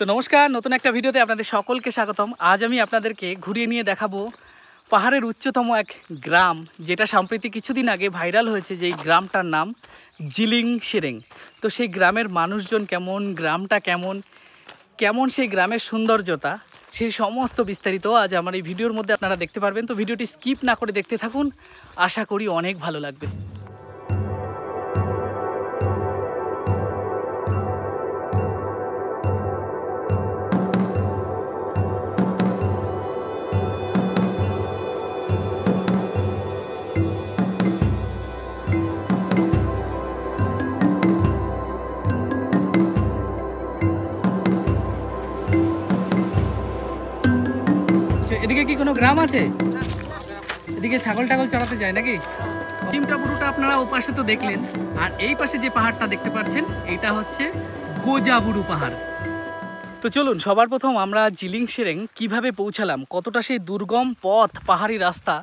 তো নমস্কার, নতুন একটা ভিডিওতে আপনাদের সকলকে স্বাগতম। আজ আমি আপনাদেরকে ঘুরিয়ে নিয়ে দেখাবো পাহাড়ের উচ্চতম এক গ্রাম, যেটা সম্প্রতি কিছুদিন আগে ভাইরাল হয়েছে। যেই গ্রামটার নাম জিলিং শিরেং। তো সেই গ্রামের মানুষজন কেমন, গ্রামটা কেমন কেমন সেই গ্রামের সৌন্দর্যতা, সেই সমস্ত বিস্তারিত আজ আমার এই ভিডিওর মধ্যে আপনারা দেখতে পারবেন। তো ভিডিওটি স্কিপ না করে দেখতে থাকুন, আশা করি অনেক ভালো লাগবে। এদিকে কি কোনো গ্রাম আছে? এদিকে ছাগল টাগল চড়াতে যায় নাকি? টিমটা পুরোটা আপনারা ও পাশে তো দেখলেন, আর এই পাশে যে পাহাড়টা দেখতে পাচ্ছেন এইটা হচ্ছে গোজাবুরু পাহাড়। তো চলুন, সবার প্রথম আমরা জিলিং শিরেং কিভাবে পৌঁছালাম, কতটা সেই দুর্গম পথ, পাহাড়ি রাস্তা,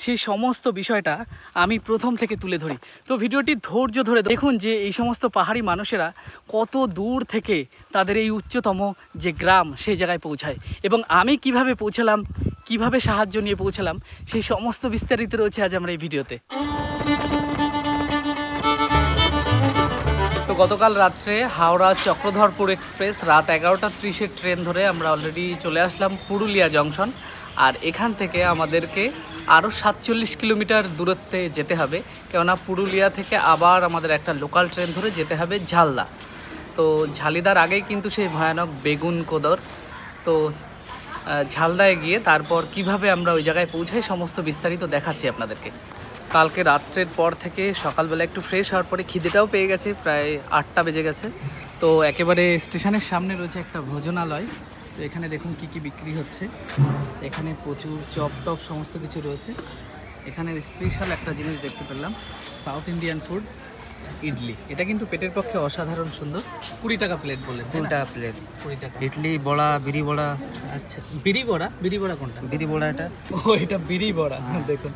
সেই সমস্ত বিষয়টা আমি প্রথম থেকে তুলে ধরি। তো ভিডিওটি ধৈর্য ধরে দেখুন যে এই সমস্ত পাহাড়ি মানুষেরা কত দূর থেকে তাদের এই উচ্চতম যে গ্রাম সেই জায়গায় পৌঁছায়, এবং আমি কিভাবে পৌঁছালাম, কিভাবে সাহায্য নিয়ে পৌঁছালাম, সেই সমস্ত বিস্তারিত রয়েছে আজ আমরা এই ভিডিওতে। তো গতকাল রাত্রে হাওড়া চক্রধরপুর এক্সপ্রেস রাত 11:30 ট্রেন ধরে আমরা অলরেডি চলে আসলাম পুরুলিয়া জংশন। আর এখান থেকে আমাদেরকে আরও 47 কিলোমিটার দূরত্বে যেতে হবে, কেননা পুরুলিয়া থেকে আবার আমাদের একটা লোকাল ট্রেন ধরে যেতে হবে ঝালদা। তো ঝালিদার আগেই কিন্তু সেই ভয়ানক বেগুন কোদর। তো ঝালদায় গিয়ে তারপর কিভাবে আমরা ওই জায়গায় পৌঁছাই সমস্ত বিস্তারিত দেখাচ্ছি আপনাদেরকে। কালকে রাত্রের পর থেকে সকালবেলা একটু ফ্রেশ হওয়ার পরে খিদেটাও পেয়ে গেছে, প্রায় 8টা বেজে গেছে। তো একেবারে স্টেশনের সামনে রয়েছে একটা ভোজনালয়। তো এখানে দেখুন কি কি বিক্রি হচ্ছে। এখানে প্রচুর চপ টপ সমস্ত কিছু রয়েছে। এখানে স্পেশাল একটা জিনিস দেখতে পেলাম, সাউথ ইন্ডিয়ান ফুড, ইডলি। এটা কিন্তু পেটের পক্ষে অসাধারণ সুন্দর। 20 টাকা প্লেট বললেন? 2 টাকা প্লেট, 20 টাকা। ইডলি বড়া, বিড়ি বড়া। আচ্ছা, বিড়ি বড়া? বিড়ি বড়া কোনটা? বিড়ি বড়া এটা। ও, এটা বিড়ি বড়া। দেখুন,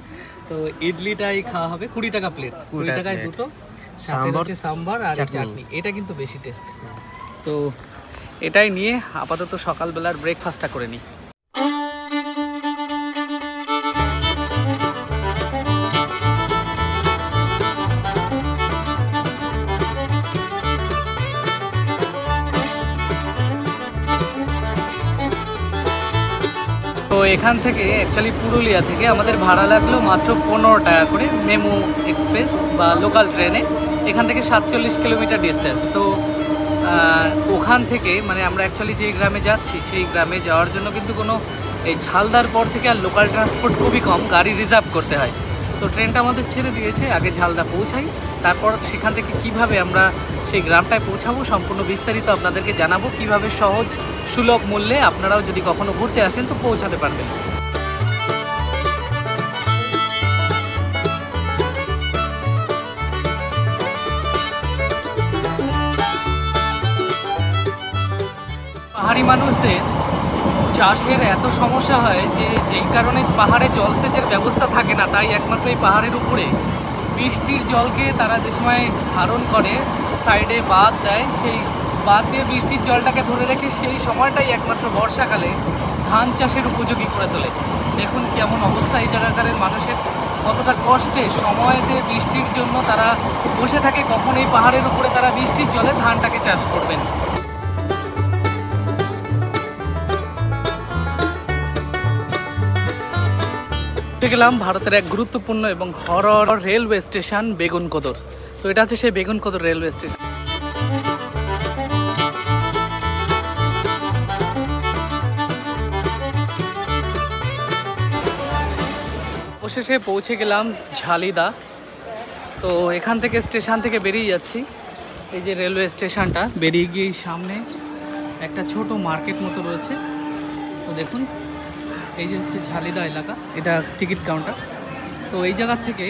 তো ইডলিটাই খাওয়া হবে 20 টাকা প্লেট, 20 টাকায় দুটো, সাথে হচ্ছে সাম্বার আর চাটনি। এটা কিন্তু বেশি টেস্ট। তো এটাই নিয়ে আপাতত সকালবেলার ব্রেকফাস্টটা করে নিই। তো এখান থেকে অ্যাকচুয়ালি পুরুলিয়া থেকে আমাদের ভাড়া লাগলো মাত্র 15 টাকা করে মেমু এক্সপ্রেস বা লোকাল ট্রেনে। এখান থেকে 47 কিলোমিটার ডিস্টেন্স। তো ওখান থেকে মানে আমরা অ্যাকচুয়ালি যে গ্রামে যাচ্ছি সেই গ্রামে যাওয়ার জন্য কিন্তু কোনো এই ঝালদার পর থেকে আর লোকাল ট্রান্সপোর্ট খুবই কম, গাড়ি রিজার্ভ করতে হয়। তো ট্রেনটা আমাদের ছেড়ে দিয়েছে, আগে ঝালদা পৌঁছাই, তারপর সেখান থেকে কিভাবে আমরা সেই গ্রামটায় পৌঁছাবো সম্পূর্ণ বিস্তারিত আপনাদেরকে জানাবো, কিভাবে সহজ সুলভ মূল্যে আপনারাও যদি কখনো ঘুরতে আসেন তো পৌঁছাতে পারবেন। পাহাড়ি মানুষদের চাষের এত সমস্যা হয় যে যেই কারণে পাহাড়ে জলসেচের ব্যবস্থা থাকে না, তাই একমাত্র এই পাহাড়ের উপরে বৃষ্টির জলকে তারা যে সময় ধারণ করে সাইডে বাঁধ দেয়, সেই বাঁধ দিয়ে বৃষ্টির জলটাকে ধরে রেখে সেই সময়টাই একমাত্র বর্ষাকালে ধান চাষের উপযোগী করে তোলে। দেখুন কেমন অবস্থা এই জায়গাকারের মানুষের, কতটা কষ্টে সময়তে বৃষ্টির জন্য তারা বসে থাকে কখন এই পাহাড়ের উপরে তারা বৃষ্টির জলে ধানটাকে চাষ করবেন। গেলাম ভারতের এক গুরুত্বপূর্ণ এবং হরর রেলওয়ে স্টেশন বেগুনকোদর। তো এটা হচ্ছে সেই বেগুনকোদর রেলওয়ে স্টেশন। অবশেষে পৌঁছে গেলাম ঝালিদা। তো এখান থেকে স্টেশন থেকে বেরিয়ে যাচ্ছি। এই যে রেলওয়ে স্টেশনটা, বেরিয়ে গিয়ে সামনে একটা ছোট মার্কেট মতো রয়েছে। তো দেখুন এই যে হচ্ছে ঝালিদা এলাকা, এটা টিকিট কাউন্টার। তো এই জায়গা থেকে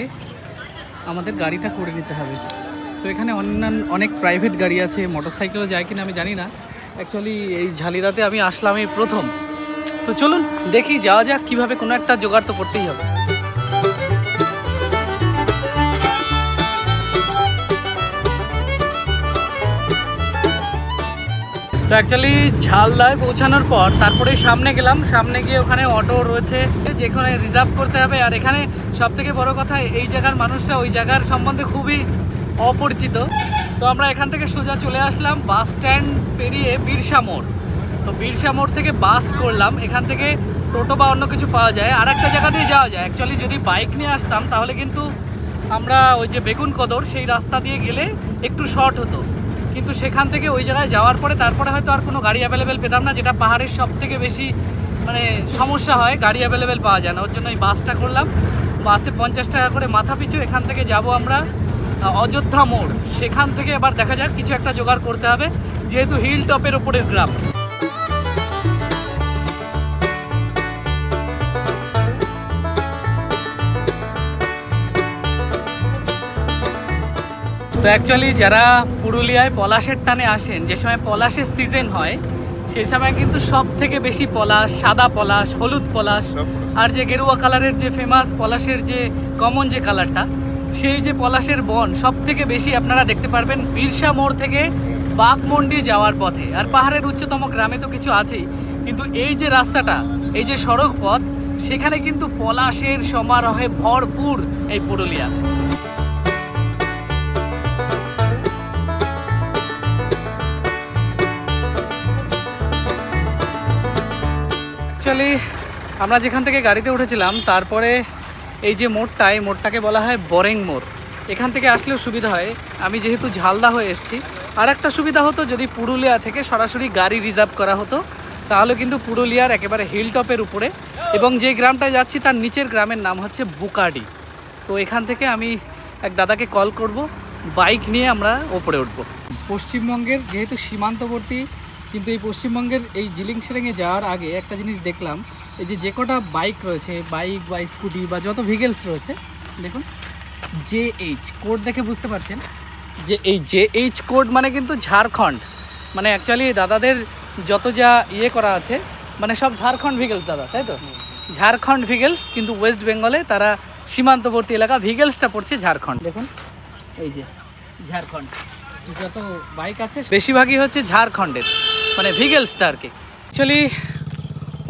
আমাদের গাড়িটা করে নিতে হবে। তো এখানে অনেক প্রাইভেট গাড়ি আছে, মোটরসাইকেলও যায় কিনা আমি জানি না। অ্যাকচুয়ালি এই ঝালিদাতে আমি আসলাম এই প্রথম। তো চলুন দেখি যাওয়া যাক, কীভাবে কোনো একটা জোগাড় তো করতেই হবে। তো অ্যাকচুয়ালি ঝালদায় পৌঁছানোর পর তারপরে সামনে গেলাম, সামনে গিয়ে ওখানে অটো রয়েছে যেখানে রিজার্ভ করতে হবে। আর এখানে সবথেকে বড় কথা, এই জায়গার মানুষরা ওই জায়গার সম্বন্ধে খুবই অপরিচিত। তো আমরা এখান থেকে সোজা চলে আসলাম বাস স্ট্যান্ড পেরিয়ে বিরসা মোড়। তো বিরসা মোড় থেকে বাস করলাম, এখান থেকে টোটো বা অন্য কিছু পাওয়া যায়, আর একটা জায়গা দিয়ে যাওয়া যায়। অ্যাকচুয়ালি যদি বাইক নিয়ে আসতাম তাহলে কিন্তু আমরা ওই যে বেগুন কদর সেই রাস্তা দিয়ে গেলে একটু শর্ট হতো, কিন্তু সেখান থেকে ওই জায়গায় যাওয়ার পরে তারপরে হয়তো আর কোনো গাড়ি অ্যাভেলেবেল পেতাম না, যেটা পাহাড়ের সব থেকে বেশি মানে সমস্যা হয়, গাড়ি অ্যাভেলেবেল পাওয়া যায় না। ওর জন্য এই বাসটা করলাম। বাসে 50 টাকা করে মাথা পিছু। এখান থেকে যাব আমরা অযোধ্যা মোড়, সেখান থেকে এবার দেখা যাক কিছু একটা জোগাড় করতে হবে, যেহেতু হিল টপের ওপরের গ্রাম। তো অ্যাকচুয়ালি যারা পুরুলিয়ায় পলাশের টানে আসেন, যে সময় পলাশের সিজন হয় সেই সময় কিন্তু সব থেকে বেশি পলাশ, সাদা পলাশ, হলুদ পলাশ, আর যে গেরুয়া কালারের যে ফেমাস পলাশের যে কমন যে কালারটা, সেই যে পলাশের বন সব থেকে বেশি আপনারা দেখতে পারবেন বিরসা মোড় থেকে বাঘমন্ডি যাওয়ার পথে। আর পাহাড়ের উচ্চতম গ্রামে তো কিছু আছেই, কিন্তু এই যে রাস্তাটা, এই যে সড়ক পথ, সেখানে কিন্তু পলাশের সমারোহে ভরপুর এই পুরুলিয়া। অ্যাকচুয়ালি আমরা যেখান থেকে গাড়িতে উঠেছিলাম তারপরে এই যে মোড়টা, এই মোড়টাকে বলা হয় বরেং মোড়। এখান থেকে আসলেও সুবিধা হয়, আমি যেহেতু ঝালদা হয়ে এসেছি। আর একটা সুবিধা হতো, যদি পুরুলিয়া থেকে সরাসরি গাড়ি রিজার্ভ করা হতো তাহলে কিন্তু পুরুলিয়ার একেবারে হিল টপের উপরে, এবং যে গ্রামটায় যাচ্ছি তার নিচের গ্রামের নাম হচ্ছে বুকাডি। তো এখান থেকে আমি এক দাদাকে কল করব, বাইক নিয়ে আমরা ওপরে উঠব। পশ্চিমবঙ্গের যেহেতু সীমান্তবর্তী, কিন্তু এই পশ্চিমবঙ্গের এই জিলিং সেরেঙে যাওয়ার আগে একটা জিনিস দেখলাম, এই যে কটা বাইক রয়েছে, বাইক বা স্কুটি বা যত ভেহিকেলস রয়েছে, দেখুন JH কোড দেখে বুঝতে পারছেন যে এই JH কোড মানে কিন্তু ঝাড়খণ্ড। মানে অ্যাকচুয়ালি দাদাদের যত যা ইয়ে করা আছে মানে সব ঝাড়খণ্ড ভেহিকেলস দাদা, তাই তো? ঝাড়খণ্ড ভেহিকেলস, কিন্তু ওয়েস্ট বেঙ্গলে তারা সীমান্তবর্তী এলাকা, ভেহিকেলসটা পড়ছে ঝাড়খণ্ড। দেখুন এই যে ঝাড়খণ্ড, যত বাইক আছে বেশিরভাগই হচ্ছে ঝাড়খণ্ডের, মানে ভেহিকেলসটা আর কি। অ্যাকচুয়ালি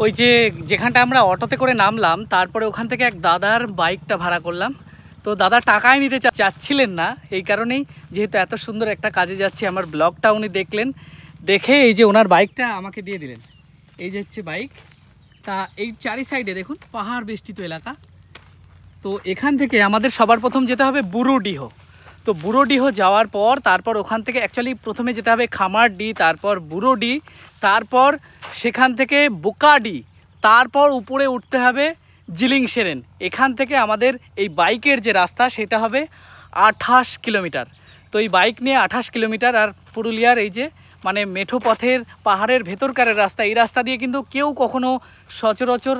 ওই যে যেখানটা আমরা অটোতে করে নামলাম, তারপরে ওখান থেকে এক দাদার বাইকটা ভাড়া করলাম। তো দাদা টাকাই নিতে চাচ্ছিলেন না, এই কারণেই যেহেতু এত সুন্দর একটা কাজে যাচ্ছি, আমার ব্লগটা উনি দেখলেন, দেখে এই যে ওনার বাইকটা আমাকে দিয়ে দিলেন। এই যে হচ্ছে বাইক। তা এই চারি সাইডে দেখুন পাহাড় বেষ্টিত এলাকা। তো এখান থেকে আমাদের সবার প্রথম যেতে হবে বুড়োডিহ। তো বুড়োডিহ যাওয়ার পর তারপর ওখান থেকে অ্যাকচুয়ালি প্রথমে যেতে হবে খামারডি, তারপর বুড়োডি, তারপর সেখান থেকে বুকাডি, তারপর উপরে উঠতে হবে জিলিং সেরেন। এখান থেকে আমাদের এই বাইকের যে রাস্তা সেটা হবে 28 কিলোমিটার। তো এই বাইক নিয়ে 28 কিলোমিটার। আর পুরুলিয়ার এই যে মানে মেঠো পথের পাহাড়ের ভেতরকারের রাস্তা, এই রাস্তা দিয়ে কিন্তু কেউ কখনো সচরাচর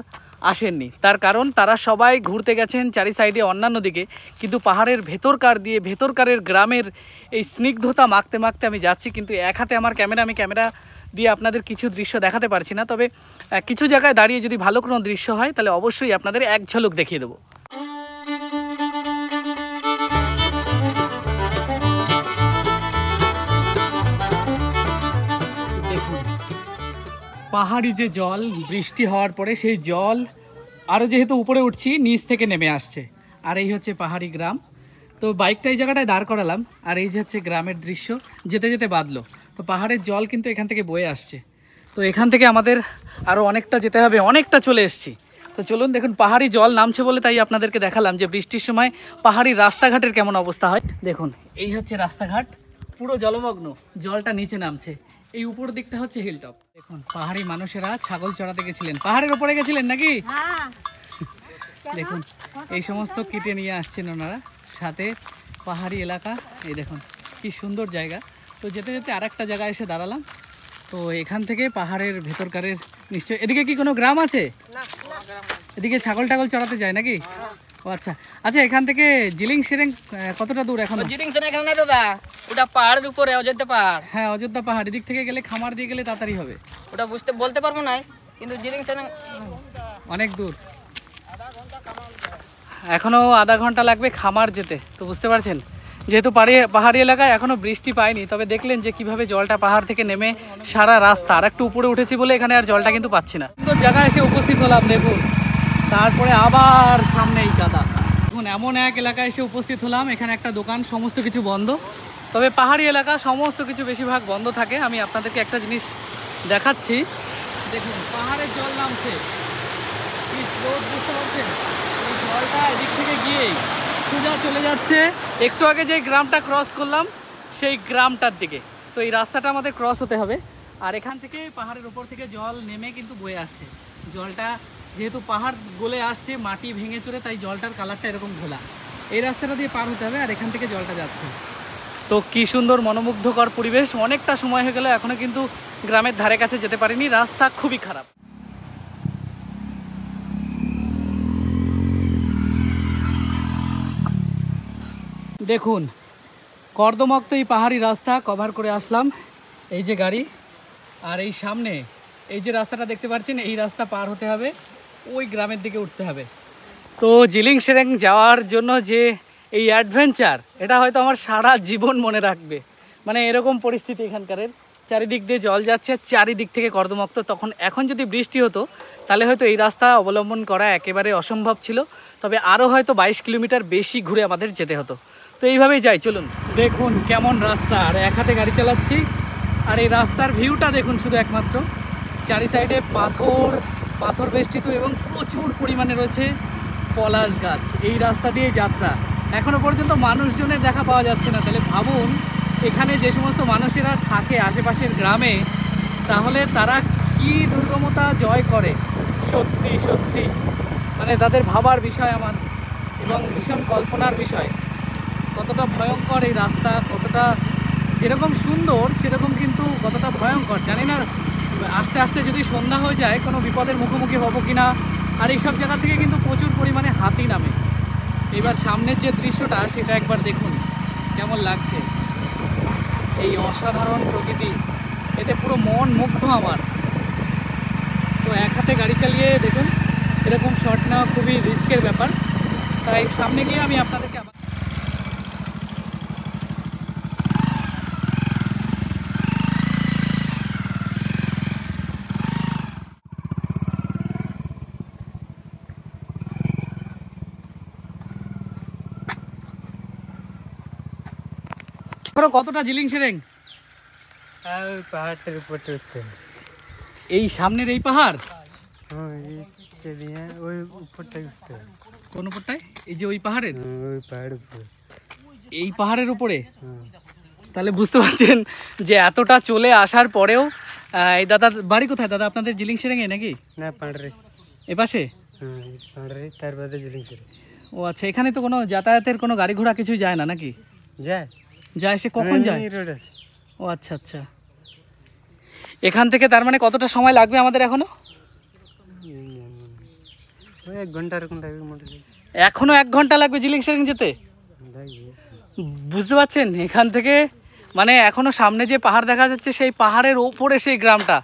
আসেননি, তার কারণ তারা সবাই ঘুরতে গেছেন চারি সাইডে অন্যান্য দিকে, কিন্তু পাহাড়ের ভেতরকার দিয়ে ভেতরকারের গ্রামের এই স্নিগ্ধতা মাখতে মাখতে আমি যাচ্ছি। কিন্তু এক হাতে আমার ক্যামেরা, আমি ক্যামেরা দিয়ে আপনাদের কিছু দৃশ্য দেখাতে পারছি না, তবে কিছু জায়গায় দাঁড়িয়ে যদি ভালো কোনো দৃশ্য হয় তাহলে অবশ্যই আপনাদের এক ঝলক দেখিয়ে দেবো। দেখুন পাহাড়ি যে জল, বৃষ্টি হওয়ার পরে সেই জল আরও যেহেতু উপরে উঠছি নিচ থেকে নেমে আসছে। আর এই হচ্ছে পাহাড়ি গ্রাম। তো বাইকটা এই জায়গাটায় দাঁড় করালাম, আর এই যে হচ্ছে গ্রামের দৃশ্য, যেতে যেতে বাদলো। তো পাহাড়ের জল কিন্তু এখান থেকে বয়ে আসছে। তো এখান থেকে আমাদের আরও অনেকটা যেতে হবে, অনেকটা চলে এসেছি। তো চলুন দেখুন, পাহাড়ি জল নামছে বলে তাই আপনাদেরকে দেখালাম যে বৃষ্টির সময় পাহাড়ি রাস্তাঘাটের কেমন অবস্থা হয়। দেখুন এই হচ্ছে রাস্তাঘাট, পুরো জলমগ্ন, জলটা নিচে নামছে। এই উপর দিকটা হচ্ছে হিলটপ। দেখুন পাহাড়ি মানুষেরা ছাগল চড়াতে গেছিলেন, পাহাড়ের ওপরে গেছিলেন নাকি? দেখুন এই সমস্ত কিটে নিয়ে আসছেন ওনারা, সাথে পাহাড়ি এলাকা। এই দেখুন কি সুন্দর জায়গা। তো যেতে যেতে আর একটা জায়গায় এসে দাঁড়ালাম। তো এখান থেকে পাহাড়ের ভেতরকারের নিশ্চয়, এদিকে কি কোনো গ্রাম আছে? এদিকে ছাগল টাগল চড়াতে যায় নাকি? ও আচ্ছা আচ্ছা। এখান থেকে জিলিং সেরেং কতটা দূর এখন? জিলিং সেরেং এখানে না দাদা, ওটা পাহাড়ের উপরে, অযোধ্যা পাহাড়। হ্যাঁ অযোধ্যা পাহাড়। এদিক থেকে গেলে খামার দিয়ে গেলে তাড়াতাড়ি হবে। ওটা বলতে পারবো না, কিন্তু জিলিং সেরেং অনেক দূর, এখনো আধা ঘন্টা লাগবে খামার যেতে। তো বুঝতে পারছেন যেহেতু পাহাড়ি এলাকায় এখনও বৃষ্টি পায়নি, তবে দেখলেন যে কিভাবে জলটা পাহাড় থেকে নেমে সারা রাস্তা আর একটু উপরে উঠেছি বলে এখানে আর জলটা কিন্তু পাচ্ছি না। সুন্দর জায়গায় এসে উপস্থিত হলাম দেখুন, তারপরে আবার সামনেই কাদা। এখন এমন এক এলাকায় এসে উপস্থিত হলাম, এখানে একটা দোকান, সমস্ত কিছু বন্ধ। তবে পাহাড়ি এলাকা সমস্ত কিছু বেশিরভাগ বন্ধ থাকে। আমি আপনাদেরকে একটা জিনিস দেখাচ্ছি, দেখুন পাহাড়ের জল নামছে, বুঝতে পারছেন? এই জলটা এদিক থেকে গিয়েই সোজা চলে যাচ্ছে একটু আগে যে গ্রামটা ক্রস করলাম সেই গ্রামটার দিকে। তো এই রাস্তাটা আমাদের ক্রস হতে হবে, আর এখান থেকে পাহাড়ের উপর থেকে জল নেমে কিন্তু বয়ে আসছে। জলটা যেহেতু পাহাড় গলে আসছে, মাটি ভেঙে চড়ে, তাই জলটার কালারটা এরকম ঘোলা। এই রাস্তাটা দিয়ে পার হতে হবে, আর এখান থেকে জলটা যাচ্ছে। তো কি সুন্দর মনোমুগ্ধকর পরিবেশ। অনেকটা সময় হয়ে গেল, এখনো কিন্তু গ্রামের ধারে কাছে যেতে পারিনি, রাস্তা খুবই খারাপ। দেখুন কর্দমাক্ত এই পাহাড়ি রাস্তা কভার করে আসলাম, এই যে গাড়ি, আর এই সামনে এই যে রাস্তাটা দেখতে পাচ্ছেন, এই রাস্তা পার হতে হবে, ওই গ্রামের দিকে উঠতে হবে। তো জিলিং সেরেং যাওয়ার জন্য যে এই অ্যাডভেঞ্চার, এটা হয়তো আমার সারা জীবন মনে রাখবে। মানে এরকম পরিস্থিতি এখানকারের, চারিদিক দিয়ে জল যাচ্ছে, চারিদিক থেকে কর্দমাক্ত। এখন যদি বৃষ্টি হতো তাহলে হয়তো এই রাস্তা অবলম্বন করা একেবারে অসম্ভব ছিল, তবে আরও হয়তো 22 কিলোমিটার বেশি ঘুরে আমাদের যেতে হতো। তো এইভাবেই যাই, চলুন। দেখুন কেমন রাস্তা, আর এক হাতে গাড়ি চালাচ্ছি, আর এই রাস্তার ভিউটা দেখুন শুধু একমাত্র। চারি সাইডে পাথর বেষ্টিত এবং প্রচুর পরিমাণে রয়েছে পলাশ গাছ। এই রাস্তা দিয়ে যাত্রা, এখনো পর্যন্ত মানুষজনের দেখা পাওয়া যাচ্ছে না। তাহলে ভাবুন এখানে যে সমস্ত মানুষেরা থাকে আশেপাশের গ্রামে, তাহলে তারা কি দুর্গমতা জয় করে। সত্যি সত্যি মানে তাদের ভাবার বিষয় আমার, এবং ভীষণ কল্পনার বিষয়। কতটা ভয়ঙ্কর এই রাস্তা, কতটা যেরকম সুন্দর সেরকম কিন্তু কতটা ভয়ঙ্কর জানি না। আস্তে আস্তে যদি সন্ধ্যা হয়ে যায় কোনো বিপদের মুখোমুখি হবো কিনা। আর এইসব জায়গা থেকে কিন্তু প্রচুর পরিমাণে হাতি নামে। এবার সামনের যে দৃশ্যটা সেটা একবার দেখুন কেমন লাগছে, এই অসাধারণ প্রকৃতি, এতে পুরো মন মুগ্ধ আমার। তো এক হাতে গাড়ি চালিয়ে দেখুন এরকম শট নেওয়া খুবই রিস্কের ব্যাপার, তাই সামনে গিয়ে আমি আপনাদেরকে আবার কতটা জিলিং সেরেং পাহাড়টার উপর উঠতে, এই সামনের এই পাহাড়, ওই উপরটাই উঠতে। কোন উপরটায়? এই যে ওই পাহাড়ের, ওই পাহাড়ের উপরে, এই পাহাড়ের উপরে। তাহলে বুঝতে পারছেন যে এতটা চলে আসার পরেও এই দাদার বাড়ি কোথায়? দাদা আপনাদের জিলিং সেরেঙে নাকি? না পাহাড়ে, এ পাশে পাহাড়ে, তার বাদে জিলিং সেরেং। ও আচ্ছা, এখানে তো কোনো যাতায়াতের কোনো গাড়ি ঘোড়া কিছুই যায় না নাকি? যায়, যায়, সে কখন যায়? রোড আছে। ও আচ্ছা আচ্ছা, এখান থেকে তার মানে কতটা সময় লাগবে আমাদের এখনো? ওই 1 ঘন্টা এরকম লাগবে মোটামুটি। এখনো 1 ঘন্টা লাগবে জিলিং সেরেং যেতে? বুঝতে পারছেন এখান থেকে মানে এখনো সামনে যে পাহাড় দেখা যাচ্ছে সেই পাহাড়ের ওপরে সেই গ্রামটা,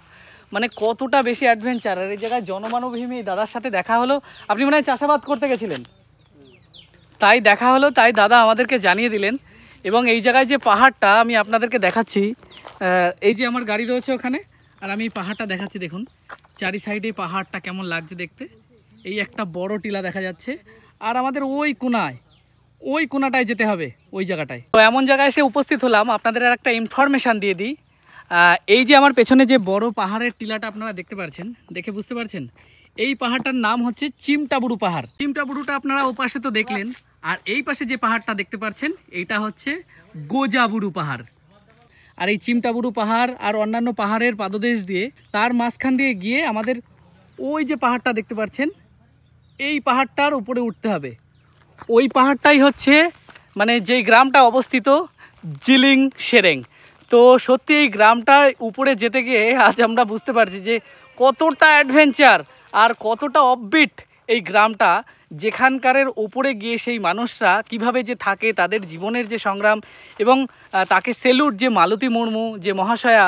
মানে কতটা বেশি অ্যাডভেঞ্চার। আর এই জায়গায় জনমানবহীন এই দাদার সাথে দেখা হলো। আপনি মনে হয় চাষাবাদ করতে গেছিলেন, তাই দেখা হলো, তাই দাদা আমাদেরকে জানিয়ে দিলেন। এবং এই জায়গায় যে পাহাড়টা আমি আপনাদেরকে দেখাচ্ছি, এই যে আমার গাড়ি রয়েছে ওখানে, আর আমি এই পাহাড়টা দেখাচ্ছি, দেখুন চারি সাইডে পাহাড়টা কেমন লাগছে দেখতে। এই একটা বড় টিলা দেখা যাচ্ছে, আর আমাদের ওই কোনাটায় যেতে হবে, ওই জায়গাটায়। তো এমন জায়গায় এসে উপস্থিত হলাম, আপনাদের আর একটা ইনফরমেশান দিয়ে দিই। এই যে আমার পেছনে যে বড় পাহাড়ের টিলাটা আপনারা দেখতে পাচ্ছেন, দেখে বুঝতে পারছেন, এই পাহাড়টার নাম হচ্ছে চিমটাবুরু পাহাড়। চিমটাবুরুটা আপনারা ওপাশে তো দেখলেন, আর এই পাশে যে পাহাড়টা দেখতে পাচ্ছেন এইটা হচ্ছে গোজাবুরু পাহাড়। আর এই চিমটাবুরু পাহাড় আর অন্যান্য পাহাড়ের পাদদেশ দিয়ে, তার মাঝখান দিয়ে গিয়ে আমাদের ওই যে পাহাড়টা দেখতে পাচ্ছেন, এই পাহাড়টার উপরে উঠতে হবে। ওই পাহাড়টাই হচ্ছে মানে যেই গ্রামটা অবস্থিত, জিলিং সেরেং। তো সত্যি এই গ্রামটার উপরে যেতে গিয়ে আজ আমরা বুঝতে পারছি যে কতটা অ্যাডভেঞ্চার আর কতটা অফবিট এই গ্রামটা, যেখানকারের উপরে গিয়ে সেই মানুষরা কিভাবে যে থাকে, তাদের জীবনের যে সংগ্রাম, এবং তাকে সেলুট যে মালতী মুর্মু যে মহাশয়া,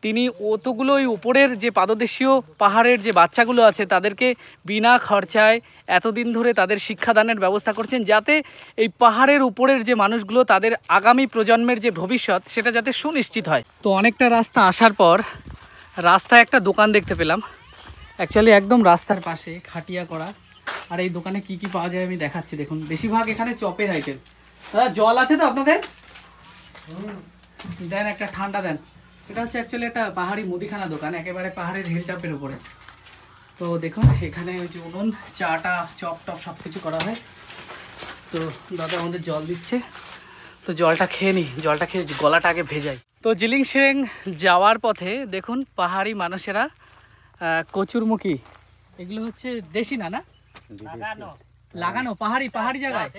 তিনি অতগুলো ওই উপরের যে পাদদেশীয় পাহাড়ের যে বাচ্চাগুলো আছে তাদেরকে বিনা খরচায় এতদিন ধরে তাদের শিক্ষাদানের ব্যবস্থা করছেন, যাতে এই পাহাড়ের উপরের যে মানুষগুলো তাদের আগামী প্রজন্মের যে ভবিষ্যৎ সেটা যাতে সুনিশ্চিত হয়। তো অনেকটা রাস্তা আসার পর রাস্তায় একটা দোকান দেখতে পেলাম, অ্যাকচুয়ালি একদম রাস্তার পাশে খাটিয়া করা। আর এই দোকানে কি কি পাওয়া যায় আমি দেখাচ্ছি। দেখুন বেশিরভাগ এখানে চপের আইটেম। দাদা জল আছে তো আপনাদের? দেন একটা ঠান্ডা দেন। এটা হচ্ছে অ্যাকচুয়ালি একটা পাহাড়ি মুদিখানা দোকান, একেবারে পাহাড়ের হিল টপের উপরে। তো দেখুন এখানে ওই যে উনুন, চাটা, চপ টপ সব কিছু করা হয়। তো দাদা আমাদের জল দিচ্ছে, তো জলটা খেয়ে নিই, জলটা খেয়ে গলাটা আগে ভেজাই। তো জিলিং শিরেং যাওয়ার পথে দেখুন পাহাড়ি মানুষেরা কচুরমুখী, এগুলো হচ্ছে দেশি না, না লাগানো পাহাড়ি পাহাড়ি জায়গায়।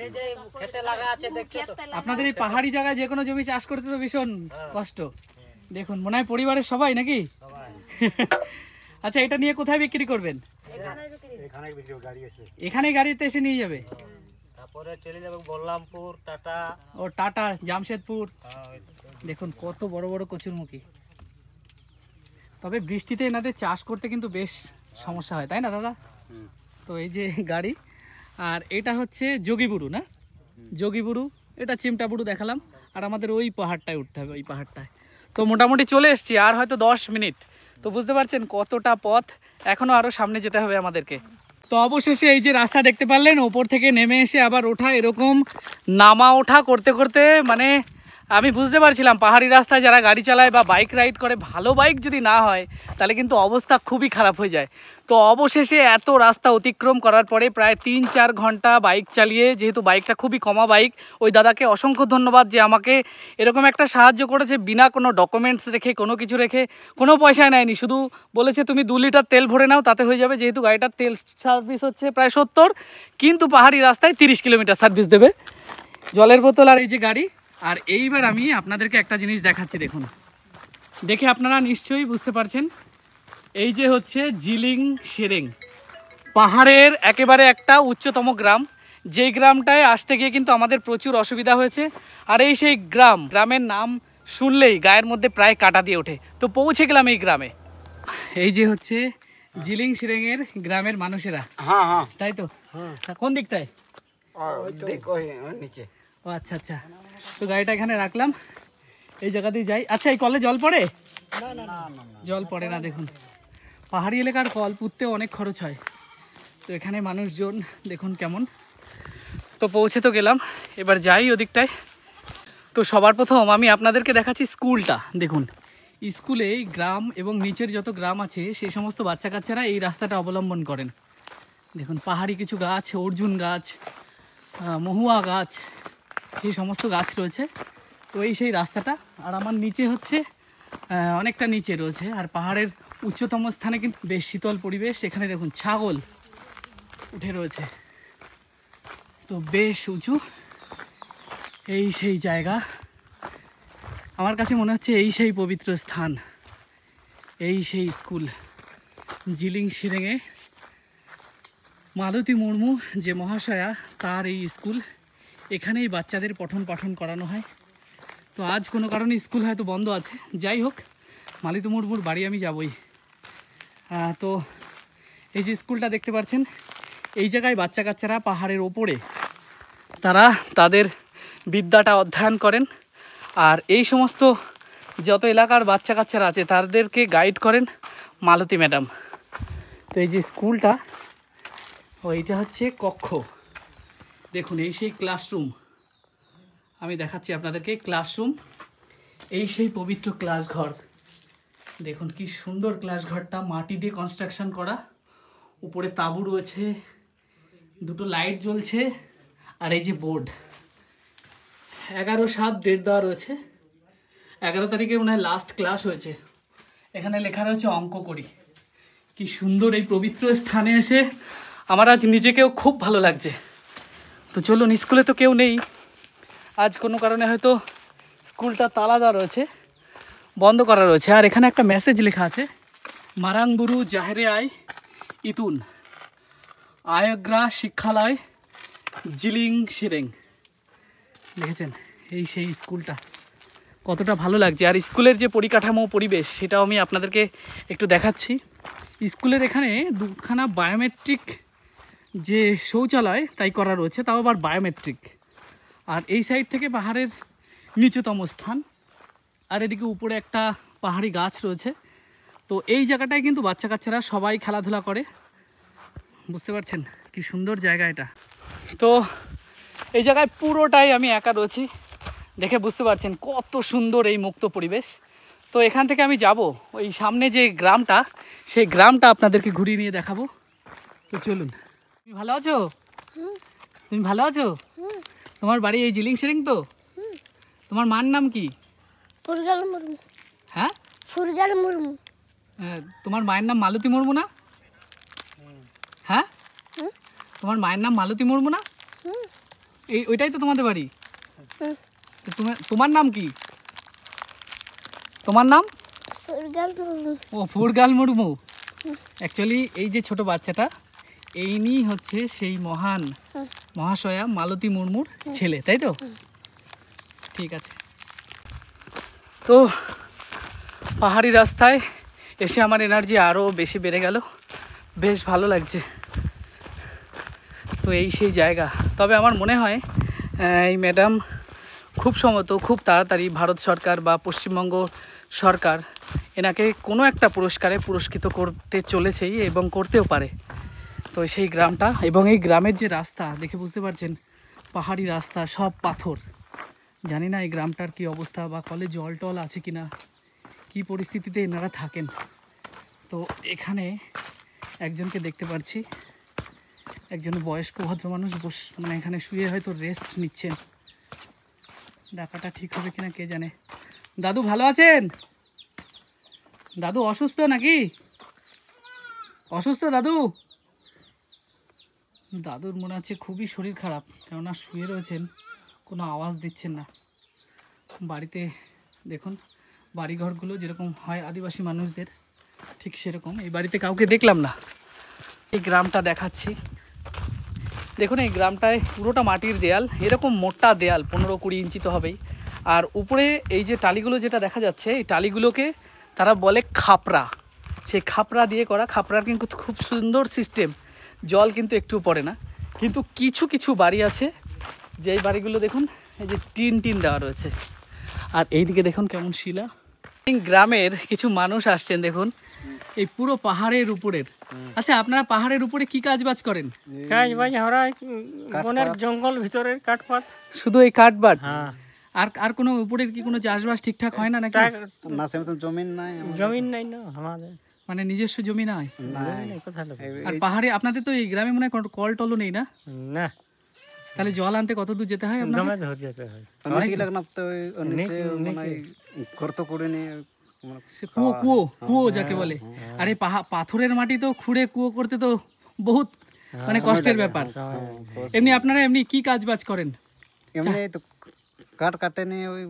আপনাদের এই পাহাড়ি জায়গায় যে কোনো জমি চাষ করতে তো ভীষণ কষ্ট। দেখুন মনে হয় পরিবারের সবাই নাকি? আচ্ছা এটা নিয়ে কোথায় বিক্রি করবেন? এখানে গাড়িতে এসে নিয়ে যাবে, তারপরে চলে যাবে বলরামপুর, টাটা। ও টাটা, জামশেদপুর। দেখুন কত বড় বড় কচুরমুখী। তবে বৃষ্টিতে এনাদের চাষ করতে কিন্তু বেশ সমস্যা হয়, তাই না দাদা? তো এই যে গাড়ি, আর এটা হচ্ছে যোগীবুরু না, যোগীবুরু, এটা চিমটাবুরু দেখালাম। আর আমাদের ওই পাহাড়টায় উঠতে হবে, ওই পাহাড়টায়। তো মোটামুটি চলে এসছি, আর হয়তো 10 মিনিট। তো বুঝতে পারছেন কতটা পথ, এখনও আরও সামনে যেতে হবে আমাদেরকে। তো অবশেষে এই যে রাস্তা দেখতে পারলেন, ওপর থেকে নেমে এসে আবার ওঠা, এরকম নামা ওঠা করতে করতে মানে আমি বুঝতে পারছিলাম পাহাড়ি রাস্তায় যারা গাড়ি চালায় বা বাইক রাইড করে, ভালো বাইক যদি না হয় তাহলে কিন্তু অবস্থা খুবই খারাপ হয়ে যায়। তো অবশেষে এত রাস্তা অতিক্রম করার পরে প্রায় 3-4 ঘন্টা বাইক চালিয়ে, যেহেতু বাইকটা খুবই কমা বাইক, ওই দাদাকে অসংখ্য ধন্যবাদ যে আমাকে এরকম একটা সাহায্য করেছে, বিনা কোনো ডকুমেন্টস রেখে, কোনো কিছু রেখে, কোনো পয়সায় নেয়নি, শুধু বলেছে তুমি 2 লিটার তেল ভরে নাও তাতে হয়ে যাবে। যেহেতু গাড়িটার তেল সার্ভিস হচ্ছে প্রায় 70, কিন্তু পাহাড়ি রাস্তায় 30 কিলোমিটার সার্ভিস দেবে। জলের বোতল আর এই যে গাড়ি। আর এইবার আমি আপনাদেরকে একটা জিনিস দেখাচ্ছি, দেখুন, দেখে আপনারা নিশ্চয়ই বুঝতে পারছেন, এই যে হচ্ছে জিলিং শিরেং, পাহাড়ের একেবারে একটা উচ্চতম গ্রাম, যেই গ্রামটায় আসতে গিয়ে কিন্তু আমাদের প্রচুর অসুবিধা হয়েছে। আর এই সেই গ্রামের নাম শুনলেই গায়ের মধ্যে প্রায় কাটা দিয়ে ওঠে। তো পৌঁছে গেলাম এই গ্রামে। এই যে হচ্ছে জিলিং শিরেংয়ের গ্রামের মানুষেরা, হ্যাঁ হ্যাঁ তাই তো? কোন দিকটায়? নিচে। ও আচ্ছা আচ্ছা। তো গাড়িটা এখানে রাখলাম, এই জায়গাতেই যাই। আচ্ছা এই কলে জল পড়ে? জল পড়ে না। দেখুন পাহাড়ি এলাকার কল পুঁততে অনেক খরচ হয়। তো এখানে মানুষজন দেখুন কেমন। তো পৌঁছে তো গেলাম, এবার যাই ওদিকটায়। তো সবার প্রথম আমি আপনাদেরকে দেখাচ্ছি স্কুলটা। দেখুন স্কুলে এই গ্রাম এবং নিচের যত গ্রাম আছে সেই সমস্ত বাচ্চা কাচ্চারা এই রাস্তাটা অবলম্বন করেন। দেখুন পাহাড়ি কিছু গাছ, অর্জুন গাছ, মহুয়া গাছ, সেই সমস্ত গাছ রয়েছে। তো এই সেই রাস্তাটা। আর আমার নিচে হচ্ছে অনেকটা নিচে রয়েছে, আর পাহাড়ের উচ্চতম স্থানে কিন্তু বেশ শীতল পরিবেশ। এখানে দেখুন ছাগল উঠে রয়েছে, তো বেশ উঁচু। এই সেই জায়গা, আমার কাছে মনে হচ্ছে এই সেই পবিত্র স্থান, এই সেই স্কুল জিলিং শিরেংয়ে মালতী মুর্মু যে মহাশয়া, তার এই স্কুল। এখানেই বাচ্চাদের পঠন পাঠন করানো হয়। তো আজ কোনো কারণে স্কুল হয়তো বন্ধ আছে, যাই হোক মালতী মুর্মুর বাড়ি আমি যাবই। তো এই যে স্কুলটা দেখতে পাচ্ছেন, এই জায়গায় বাচ্চা কাচ্চারা পাহাড়ের ওপরে তারা তাদের বিদ্যাটা অধ্যয়ন করেন। আর এই সমস্ত যত এলাকার বাচ্চা কাচ্চারা আছে তাদেরকে গাইড করেন মালতী ম্যাডাম। তো এই যে স্কুলটা, এইটা হচ্ছে কক্ষ। দেখুন এই সেই ক্লাসরুম, আমি দেখাচ্ছি আপনাদেরকে ক্লাসরুম। এই সেই পবিত্র ক্লাস ঘর। দেখুন কি সুন্দর ক্লাস ঘরটা, মাটি দিয়ে কনস্ট্রাকশন করা, উপরে তাঁবু রয়েছে, দুটো লাইট জ্বলছে, আর এই যে বোর্ড 11/7 ডেট দেওয়া রয়েছে। 11 তারিখে মনে হয় লাস্ট ক্লাস হয়েছে। এখানে লেখা রয়েছে অঙ্ক করি। কি সুন্দর এই পবিত্র স্থানে এসে আমার আজ নিজেকেও খুব ভালো লাগছে। তো চলুন, স্কুলে তো কেউ নেই আজ, কোনো কারণে হয়তো স্কুলটা তালা দেওয়া রয়েছে, বন্ধ করা রয়েছে। আর এখানে একটা মেসেজ লেখা আছে, মারাংবুরু জাহেরে আয় ইতুন আয়গ্রা শিক্ষালয় জিলিং শিরেং, লিখেছেন। এই সেই স্কুলটা, কতটা ভালো লাগছে। আর স্কুলের যে পরিকাঠামো পরিবেশ সেটাও আমি আপনাদেরকে একটু দেখাচ্ছি। স্কুলের এখানে দুখানা বায়োমেট্রিক যে শৌচালয় তাই করা রয়েছে, তাও আবার বায়োমেট্রিক। আর এই সাইড থেকে পাহাড়ের নিচুতম স্থান, আর এদিকে উপরে একটা পাহাড়ি গাছ রয়েছে। তো এই জায়গাটায় কিন্তু বাচ্চা কাচ্চারা সবাই খেলাধুলা করে, বুঝতে পারছেন কি সুন্দর জায়গা এটা। তো এই জায়গায় পুরোটাই আমি একা রয়েছি, দেখে বুঝতে পারছেন কত সুন্দর এই মুক্ত পরিবেশ। তো এখান থেকে আমি যাব ওই সামনে যে গ্রামটা, সেই গ্রামটা আপনাদেরকে ঘুরিয়ে নিয়ে দেখাবো। তো চলুন। তুমি ভালো আছো? তুমি ভালো আছো? তোমার বাড়ি এই জিলিং শেরিং তো? তোমার মার নাম কি? ফুরগাল মুর্মু। হ্যাঁ, ফুরগাল মুর্মু। তোমার মায়ের নাম মালতী মুর্মু না? হ্যাঁ, তোমার মায়ের নাম মালতী মুর্মু না? এই ওইটাই তো তোমাদের বাড়ি। তো তোমার নাম কি? তোমার নাম? ফুরগাল মুর্মু। ও, ফুরগাল মুর্মু। অ্যাকচুয়ালি এই যে ছোট বাচ্চাটা, এই নিয়েই হচ্ছে সেই মহান মহাশয়া মালতী মুর্মুর ছেলে, তাই তো? ঠিক আছে। তো পাহাড়ি রাস্তায় এসে আমার এনার্জি আরও বেশি বেড়ে গেল, বেশ ভালো লাগছে। তো এই সেই জায়গা। তবে আমার মনে হয় এই ম্যাডাম খুব সম্ভবত খুব তাড়াতাড়ি ভারত সরকার বা পশ্চিমবঙ্গ সরকার এনাকে কোনো একটা পুরস্কারে পুরস্কৃত করতে চলেছেই এবং করতেও পারে। তো সেই গ্রামটা এবং এই গ্রামের যে রাস্তা দেখে বুঝতে পারছেন, পাহাড়ি রাস্তা, সব পাথর। জানি না এই গ্রামটার কি অবস্থা বা কলে জল টল আছে কিনা, কি পরিস্থিতিতে এনারা থাকেন। তো এখানে একজনকে দেখতে পাচ্ছি, একজন বয়স্ক ভদ্রমানুষ মানে এখানে শুয়ে হয়তো রেস্ট নিচ্ছেন। ডাকাটা ঠিক হবে কিনা কে জানে। দাদু ভালো আছেন? দাদু অসুস্থ নাকি? অসুস্থ দাদু? দাদুর মনে হচ্ছে খুবই শরীর খারাপ, কেননা শুয়ে রয়েছেন, কোনো আওয়াজ দিচ্ছেন না। বাড়িতে দেখুন বাড়িঘরগুলো যেরকম হয় আদিবাসী মানুষদের, ঠিক সেরকম এই বাড়িতে কাউকে দেখলাম না। এই গ্রামটা দেখাচ্ছি, দেখুন এই গ্রামটায় পুরোটা মাটির দেয়াল, এরকম মোটা দেয়াল 15-20 ইঞ্চি তো হবেই। আর উপরে এই যে টালিগুলো যেটা দেখা যাচ্ছে, এই টালিগুলোকে তারা বলে খাপড়া। সেই খাপড়া দিয়ে করা। খাপড়ার কিন্তু খুব সুন্দর সিস্টেম, জল কিন্তু একটু পড়ে না। কিন্তু কিছু কিছু বাড়ি আছে যেই বাড়িগুলো দেখুন এই যে টিন দেওয়া রয়েছে। আর এইদিকে দেখুন কেমন শিলা। গ্রামের কিছু মানুষ আসছেন দেখুন এই পুরো পাহাড়ের উপরের। আচ্ছা, আপনারা পাহাড়ের উপরে কি কাজ বাজ করেন? কাজ বাজ আমরা বনের জঙ্গল ভিতরে কাঠপাত। শুধু এই কাঠবাট? হ্যাঁ। আর কোনো উপরের কি কোনো চাষবাস ঠিকঠাক হয় না নাকি? না, সেরকম জমিন নাই, জমিন নাই না আমাদের, মানে নিজস্ব জমি নাই? কোথায় লোক? আর পাহাড়ে আপনাদের তো এই গ্রামে মনে হয় কল টলও নেই না? না, তাহলে জল আনতে কত দূর যেতে হয় আপনাদের? জমে ধরে যেতে হয়। অনেক লাগ না তো নিচে মানে করত করে নি সে কুয়ো যাকে বলে। আর এই পাথরের মাটি তো খুঁড়ে কুয়ো করতে তো বহুত মানে কষ্টের ব্যাপার। এমনি আপনারা এমনি কি কাজ বাজ করেন? এমনি তো কাঠ কাটে নিয়ে ওই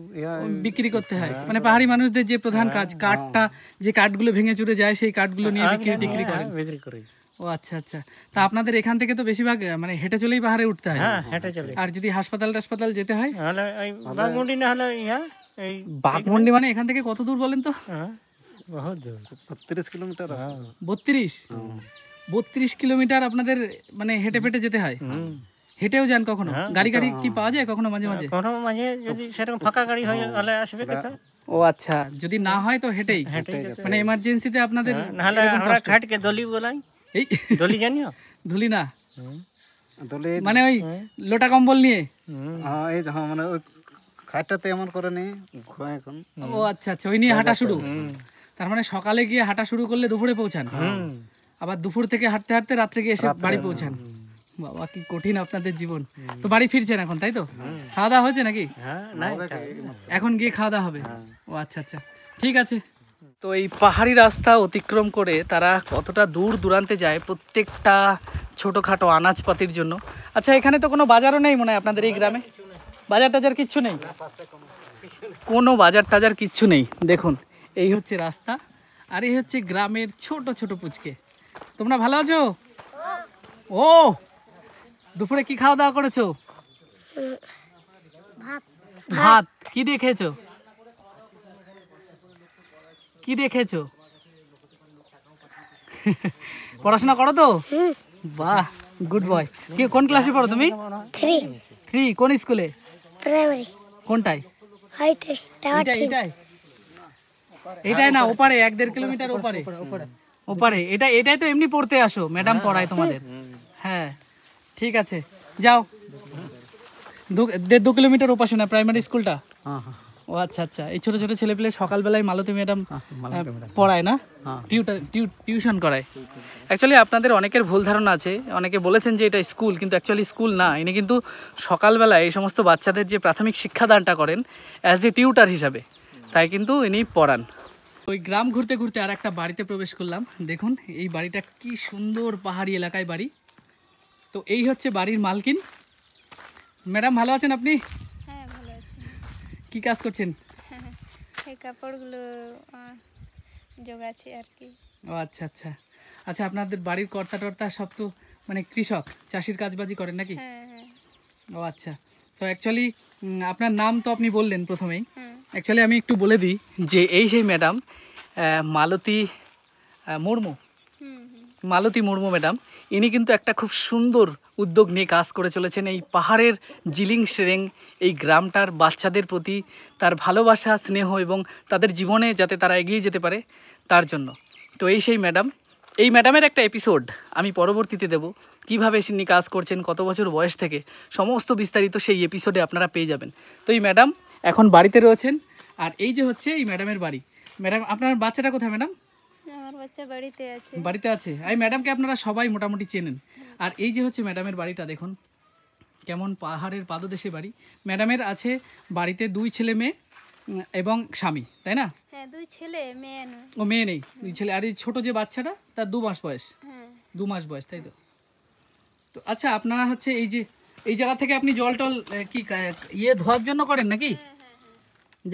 বিক্রি করতে হয়, মানে পাহাড়ি মানুষদের যে প্রধান কাজ, কাঠটা যে কাঠগুলো ভেঙে চুরে যায় সেই কাঠগুলো নিয়ে বিক্রি করেন। বিক্রি করি। ও আচ্ছা আচ্ছা। তা আপনাদের এখান থেকে তো বেশিরভাগ মানে হেঁটে চলেই পাহাড়ে উঠতে হয়? হ্যাঁ, হেঁটে চলে। আর যদি হাসপাতাল যেতে হয়? তাহলে এই বাগমুন্ডি না হলে এই বাঘমুন্ডি মানে এখান থেকে কত দূর বলেন তো? বহুত দূর, 32 কিলোমিটার। 32 কিলোমিটার আপনাদের মানে হেঁটে ফেটে যেতে হয়? হেঁটেও যান কখনো? গাড়ি কি পাওয়া যায় কখনো মাঝে মাঝে? যদি সেরকম ফাঁকা গাড়ি হয় তাহলে আসবে দেখা। ও আচ্ছা, যদি না হয় তো হেঁটেই, মানে এমার্জেন্সিতে আপনাদের। নাহলে আমরা খাটকে দলি বলাই। এই দলি জানিও? ধুলি না দলে মানে ওই লোটা কম্বল নিয়ে? হ্যাঁ, এই মানে ওই খাটটাতে এমন করে নি এখন। ও আচ্ছা আচ্ছা, ওই নিয়ে হাঁটা শুরু। তার মানে সকালে গিয়ে হাঁটা শুরু করলে দুপুরে পৌঁছান, আবার দুপুর থেকে হাঁটতে হাঁটতে রাত্রে গিয়ে এসে বাড়ি পৌঁছান। বাবা কি কঠিন আপনাদের জীবন। তো বাড়ি ফিরছেন এখন, তাই তো? খাওয়া দাওয়া হয়েছে নাকি? এখন গিয়ে খাওয়া দাওয়া হবে? ও আচ্ছা আচ্ছা, ঠিক আছে। তো এই পাহাড়ি রাস্তা অতিক্রম করে তারা কতটা দূর দূরান্তে যায় প্রত্যেকটা ছোটোখাটো আনাজপাতির জন্য। আচ্ছা, এখানে তো কোনো বাজারও নেই মনে হয় আপনাদের এই গ্রামে? বাজার টাজার কিচ্ছু নেই? কোনো বাজার টাজার কিচ্ছু নেই। দেখুন এই হচ্ছে রাস্তা, আর এই হচ্ছে গ্রামের ছোট ছোট পুচকে। তোমরা ভালো আছো? ও, দুপুরে কি খাওয়া দাওয়া করেছো? ভাত। কি দিয়ে খেয়েছো? কি দিয়ে খেয়েছো? পড়াশোনা করো তো? বাহ, গুড বয়। কি কোন ক্লাসে পড়ো তুমি? 3 কোন স্কুলে? প্রাইমারি কোনটায়? হাইটে টাওয়ার এইটাই এইটাই না, ওপারে 1-1.5 কিলোমিটার ওপারে এটাই তো এমনি পড়তে আসো, ম্যাডাম পড়ায় তোমাদের। হ্যাঁ ঠিক আছে, যাও। 1.5 কিলোমিটার ওপাশে না প্রাইমারি স্কুলটা? হ্যাঁ হ্যাঁ ও আচ্ছা আচ্ছা। এই ছোট ছোট ছেলেপেলে সকালবেলায় মালতী ম্যাডাম পড়ায় না, টিউশন করায়। অ্যাকচুয়ালি আপনাদের অনেকের ভুল ধারণা আছে, অনেকে বলেছেন যে এটা স্কুল, কিন্তু অ্যাকচুয়ালি স্কুল না। ইনি কিন্তু সকালবেলায় এই সমস্ত বাচ্চাদের যে প্রাথমিক শিক্ষাদানটা করেন অ্যাজ এ টিউটার হিসাবে, তাই কিন্তু ইনি পড়ান। ওই গ্রাম ঘুরতে ঘুরতে আর একটা বাড়িতে প্রবেশ করলাম। দেখুন এই বাড়িটা কি সুন্দর, পাহাড়ি এলাকায় বাড়ি। তো এই হচ্ছে বাড়ির মালকিন। ম্যাডাম ভালো আছেন আপনি? হ্যাঁ ভালো আছি। কি কাজ করছেন? এই কাপড়গুলো জোগাচ্ছি আর কি। ও আচ্ছা আচ্ছা আচ্ছা। আপনাদের বাড়ির কর্তা টর্তা সব তো মানে কৃষক, চাষির কাজবাজি করেন নাকি? হ্যাঁ হ্যাঁ। ও আচ্ছা। তো অ্যাকচুয়ালি আপনার নাম তো আপনি বললেন প্রথমেই। হুম। অ্যাকচুয়ালি আমি একটু বলে দিই যে এই সেই ম্যাডাম মালতী মুর্মু। মালতী মুর্মু ম্যাডাম, ইনি কিন্তু একটা খুব সুন্দর উদ্যোগ নিয়ে কাজ করে চলেছেন। এই পাহাড়ের জিলিং সেরেং এই গ্রামটার বাচ্চাদের প্রতি তার ভালোবাসা, স্নেহ এবং তাদের জীবনে যাতে তারা এগিয়ে যেতে পারে তার জন্য। তো এই সেই ম্যাডাম, এই ম্যাডামের একটা এপিসোড আমি পরবর্তীতে দেব, কীভাবে তিনি কাজ করছেন, কত বছর বয়স থেকে, সমস্ত বিস্তারিত সেই এপিসোডে আপনারা পেয়ে যাবেন। তো এই ম্যাডাম এখন বাড়িতে রয়েছেন, আর এই যে হচ্ছে এই ম্যাডামের বাড়ি। ম্যাডাম আপনার বাচ্চাটা কোথায় ম্যাডাম? আমার বাচ্চা বাড়িতে আছে। বাড়িতে আছে। এই ম্যাডামকে আপনারা সবাই মোটামুটি চেনেন। আর এই যে হচ্ছে ম্যাডামের বাড়িটা, দেখুন কেমন পাহাড়ের পাদদেশে বাড়ি। ম্যাডামের আছে বাড়িতে 2 ছেলে মেয়ে এবং স্বামী, তাই না? হ্যাঁ 2 ছেলে, মেয়ে নয়। ও মেয়ে নেই, 2 ছেলে। আর এই ছোটো যে বাচ্চাটা তার 2 মাস বয়স। হ্যাঁ 2 মাস বয়স, তাই তো? তো আচ্ছা, আপনারা হচ্ছে এই যে এই জায়গা থেকে আপনি জল টল কি ধোয়ার জন্য করেন নাকি?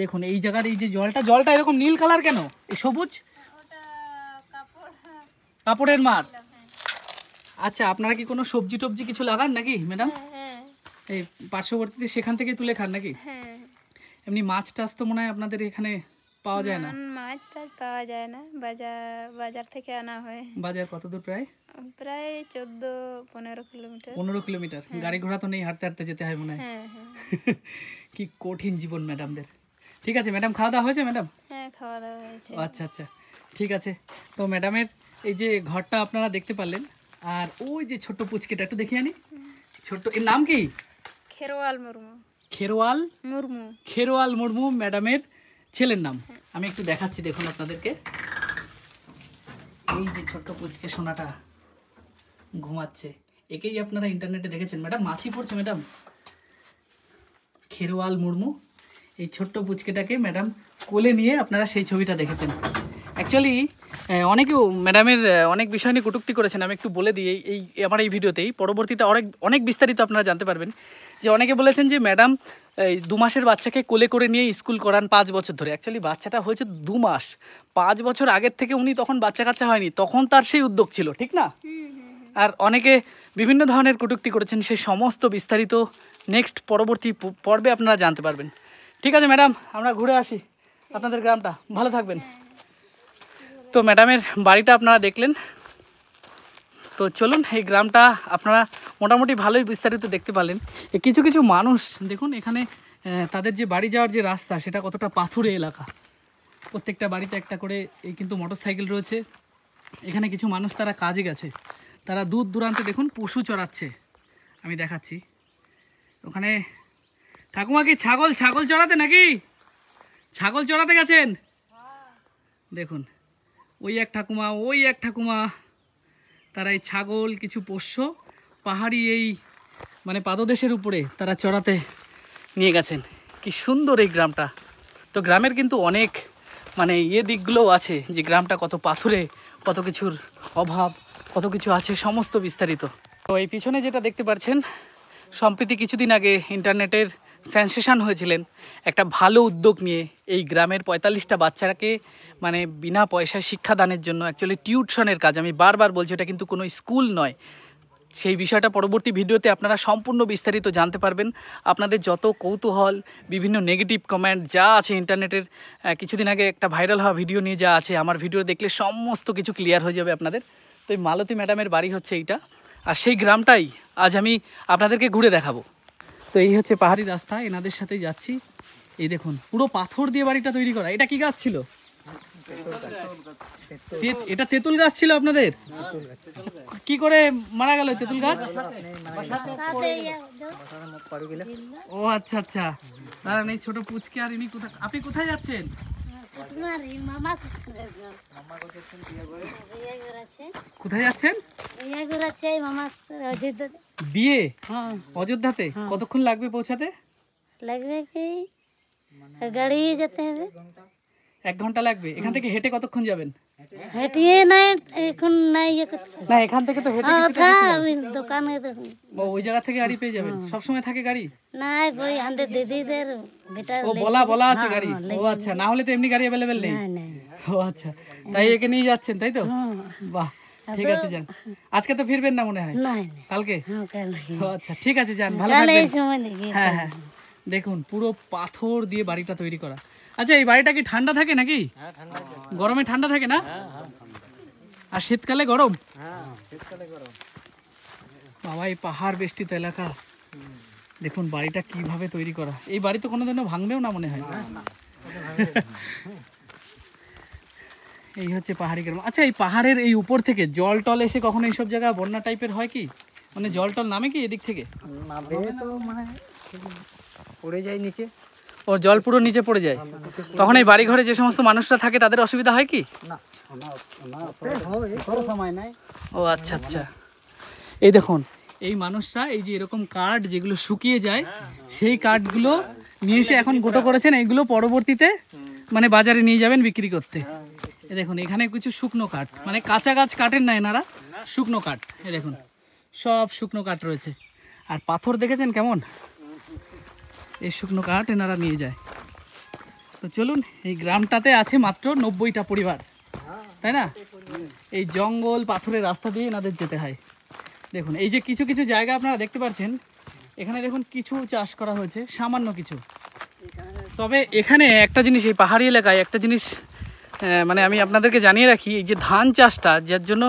দেখুন এই জায়গার এই যে জলটা এরকম নীল কালার কেন? এই সবুজ ওটা কাপড়। কাপড়ের মাঠ। আচ্ছা, আপনারা কি কোনো সবজি টবজি কিছু লাগান নাকি ম্যাডাম? হ্যাঁ এই পার্শ্ববর্তীতে সেখান থেকে তুলে খান নাকি? হ্যাঁ। এমনি মাছ টাছ তো মনে হয় আপনাদের এখানে পাওয়া যায় না? মাছ টাছ পাওয়া যায় না, বাজার থেকে আনা হয়। বাজার কত দূর? প্রায় 14-15 কিলোমিটার। 15 কিলোমিটার। গাড়ি ঘোড়া তো নেই, হাঁটতে হাঁটতে যেতে হয় মনে হয়। হ্যাঁ হ্যাঁ। কি কঠিন জীবন ম্যাডামদের। ঠিক আছে ম্যাডাম, খাওয়া দাওয়া হয়েছে ম্যাডাম? হ্যাঁ খাওয়া দাওয়া হয়েছে। আচ্ছা আচ্ছা ঠিক আছে। তো ম্যাডামের এই যে ঘরটা আপনারা দেখতে পারলেন, আর ওই যে ছোট্ট পুচকেটা একটু দেখে আনি। ছোট্ট, এর নাম কি? খেরোয়াল মুর্মু। খেরোয়াল মুর্মু। খেরোয়াল মুর্মু ম্যাডামের ছেলের নাম। আমি একটু দেখাচ্ছি, দেখুন আপনাদেরকে। এই যে ছোট্ট পুচকে সোনাটা ঘুমাচ্ছে, একেই আপনারা ইন্টারনেটে দেখেছেন। ম্যাডাম মাছি পড়ছে ম্যাডাম। খেরোয়াল মুর্মু, এই ছোট্ট পুচকেটাকে ম্যাডাম কোলে নিয়ে আপনারা সেই ছবিটা দেখেছেন। অ্যাকচুয়ালি অনেকেও ম্যাডামের অনেক বিষয় নিয়ে কটূক্তি করেছেন। আমি একটু বলে দিই এই আমার এই ভিডিওতেই, পরবর্তীতে অনেক বিস্তারিত আপনারা জানতে পারবেন। যে অনেকে বলেছেন যে ম্যাডাম এই 2 মাসের বাচ্চাকে কোলে করে নিয়ে স্কুল করান 5 বছর ধরে। অ্যাকচুয়ালি বাচ্চাটা হয়েছে 2 মাস, 5 বছর আগের থেকে উনি তখন বাচ্চা কাচ্চা হয়নি, তখন তার সেই উদ্যোগ ছিল, ঠিক না? আর অনেকে বিভিন্ন ধরনের কটূক্তি করেছেন, সেই সমস্ত বিস্তারিত নেক্সট পরবর্তী পর্বে আপনারা জানতে পারবেন। ঠিক আছে ম্যাডাম, আমরা ঘুরে আসি আপনাদের গ্রামটা। ভালো থাকবেন। তো ম্যাডামের বাড়িটা আপনারা দেখলেন। তো চলুন, এই গ্রামটা আপনারা মোটামুটি ভালোই বিস্তারিত দেখতে পারলেন। কিছু কিছু মানুষ দেখুন এখানে তাদের যে বাড়ি যাওয়ার যে রাস্তা, সেটা কতটা পাথুরে এলাকা। প্রত্যেকটা বাড়িতে একটা করে এই কিন্তু মোটরসাইকেল রয়েছে। এখানে কিছু মানুষ তারা কাজে গেছে, তারা দূর দূরান্তে দেখুন পশু চড়াচ্ছে। আমি দেখাচ্ছি ওখানে। ঠাকুমা কি ছাগল চড়াতে নাকি? ছাগল চড়াতে গেছেন? দেখুন ওই এক ঠাকুমা, তারা এই ছাগল কিছু পোষ্য পাহাড়ি এই মানে পাদদেশের উপরে তারা চড়াতে নিয়ে গেছেন। কি সুন্দর এই গ্রামটা। তো গ্রামের কিন্তু অনেক মানে দিকগুলোও আছে, যে গ্রামটা কত পাথুরে, কত কিছুর অভাব, কত কিছু আছে, সমস্ত বিস্তারিত। তো এই পিছনে যেটা দেখতে পাচ্ছেন, সম্প্রতি কিছুদিন আগে ইন্টারনেটের সেন্সেশন হয়েছিলেন একটা ভালো উদ্যোগ নিয়ে এই গ্রামের 45টা বাচ্চাকে মানে বিনা পয়সায় শিক্ষাদানের জন্য। অ্যাকচুয়ালি টিউশনের কাজ, আমি বারবার বলছি, এটা কিন্তু কোনো স্কুল নয়, সেই বিষয়টা পরবর্তী ভিডিওতে আপনারা সম্পূর্ণ বিস্তারিত জানতে পারবেন। আপনাদের যত কৌতূহল, বিভিন্ন নেগেটিভ কমেন্ট যা আছে ইন্টারনেটের, কিছুদিন আগে একটা ভাইরাল হওয়া ভিডিও নিয়ে যা আছে, আমার ভিডিও দেখলে সমস্ত কিছু ক্লিয়ার হয়ে যাবে আপনাদের। তো এই মালতী ম্যাডামের বাড়ি হচ্ছে এইটা, আর সেই গ্রামটাই আজ আমি আপনাদেরকে ঘুরে দেখাবো। তো এই হচ্ছে পাহাড়ি রাস্তা, এনাদের সাথেই যাচ্ছি। এই দেখুন পুরো পাথর দিয়ে বাড়িটা তৈরি করা। এটা কি গাছ ছিল? এটা তেঁতুল গাছ ছিল আপনাদের? কি করে মারা গেল তেঁতুল গাছ? ও আচ্ছা আচ্ছা, দাঁড়ান এই ছোট পুচকে আর ইনি কোথায়, আপনি কোথায় যাচ্ছেন? কোথায় যাচ্ছেন? বিয়ে অযোধ্যাতে? কতক্ষণ লাগবে পৌঁছাতে? লাগবে কি গাড়ি যেতে হবে 1 ঘন্টা লাগবে। এখান থেকে হেঁটে কতক্ষণ যাবেন? হেঁটিয়ে নাই এখন নাই না এখান থেকে তো হেঁটে দোকানে ওই জায়গা থেকে গাড়ি পেয়ে যাবেন। সবসময় থাকে গাড়ি? নাই ওই আমাদের দিদিদের বেটা ও বলা আছে গাড়ি। ও আচ্ছা, না হলে তো এমনি গাড়ি অ্যাভেলেবেল নেই। ও আচ্ছা, তাই একে নিয়ে যাচ্ছেন তাই তো? বাহ, ঠিক আছে যান। আজকে তো ফিরবেন না মনে হয়? কালকে? ও আচ্ছা, ঠিক আছে যান, ভালো থাকবেন। হ্যাঁ হ্যাঁ, দেখুন পুরো পাথর দিয়ে বাড়িটা তৈরি করা। আচ্ছা, এই বাড়িটা কি ঠান্ডা থাকে নাকি? গরমে ঠান্ডা থাকে না? আর শীতকালে গরম? বাবা, এই পাহাড় বেষ্টিত এলাকা, দেখুন বাড়িটা কিভাবে তৈরি করা। এই বাড়ি তো কোনোদিনও ভাঙবেও না মনে হয়। এই হচ্ছে পাহাড়ি গ্রাম। আচ্ছা, এই পাহাড়ের এই উপর থেকে জল টল এসে কখনো এইসব জায়গা বন্যা টাইপের হয় কি? মানে জল টল নামে কি এদিক থেকে? তো মানে পড়ে যায় নিচে। ও, জল পুরো নিচে পড়ে যায়, তখন এই বাড়ি ঘরে যে সমস্ত মানুষরা থাকে তাদের অসুবিধা হয় কি? সময় নাই। ও আচ্ছা আচ্ছা, এই দেখুন এই মানুষরা এই যে এরকম কাঠ যেগুলো শুকিয়ে যায়, সেই কাঠগুলো নিয়ে এসে এখন গোটো করেছেন। এইগুলো পরবর্তীতে মানে বাজারে নিয়ে যাবেন বিক্রি করতে। এই দেখুন এখানে কিছু শুকনো কাঠ, মানে কাঁচা গাছ কাটেন না এনারা, শুকনো কাঠ। এই দেখুন সব শুকনো কাঠ রয়েছে। আর পাথর দেখেছেন কেমন? এই শুকনো কাঠ এনারা নিয়ে যায়। তো চলুন, এই গ্রামটাতে আছে মাত্র 90টা পরিবার, তাই না? এই জঙ্গল পাথরের রাস্তা দিয়ে এনাদের যেতে হয়। দেখুন এই যে কিছু কিছু জায়গা আপনারা দেখতে পাচ্ছেন, এখানে দেখুন কিছু চাষ করা হয়েছে, সামান্য কিছু। তবে এখানে একটা জিনিস, এই পাহাড়ি এলাকায় একটা জিনিস মানে আমি আপনাদেরকে জানিয়ে রাখি, এই যে ধান চাষটা, যার জন্য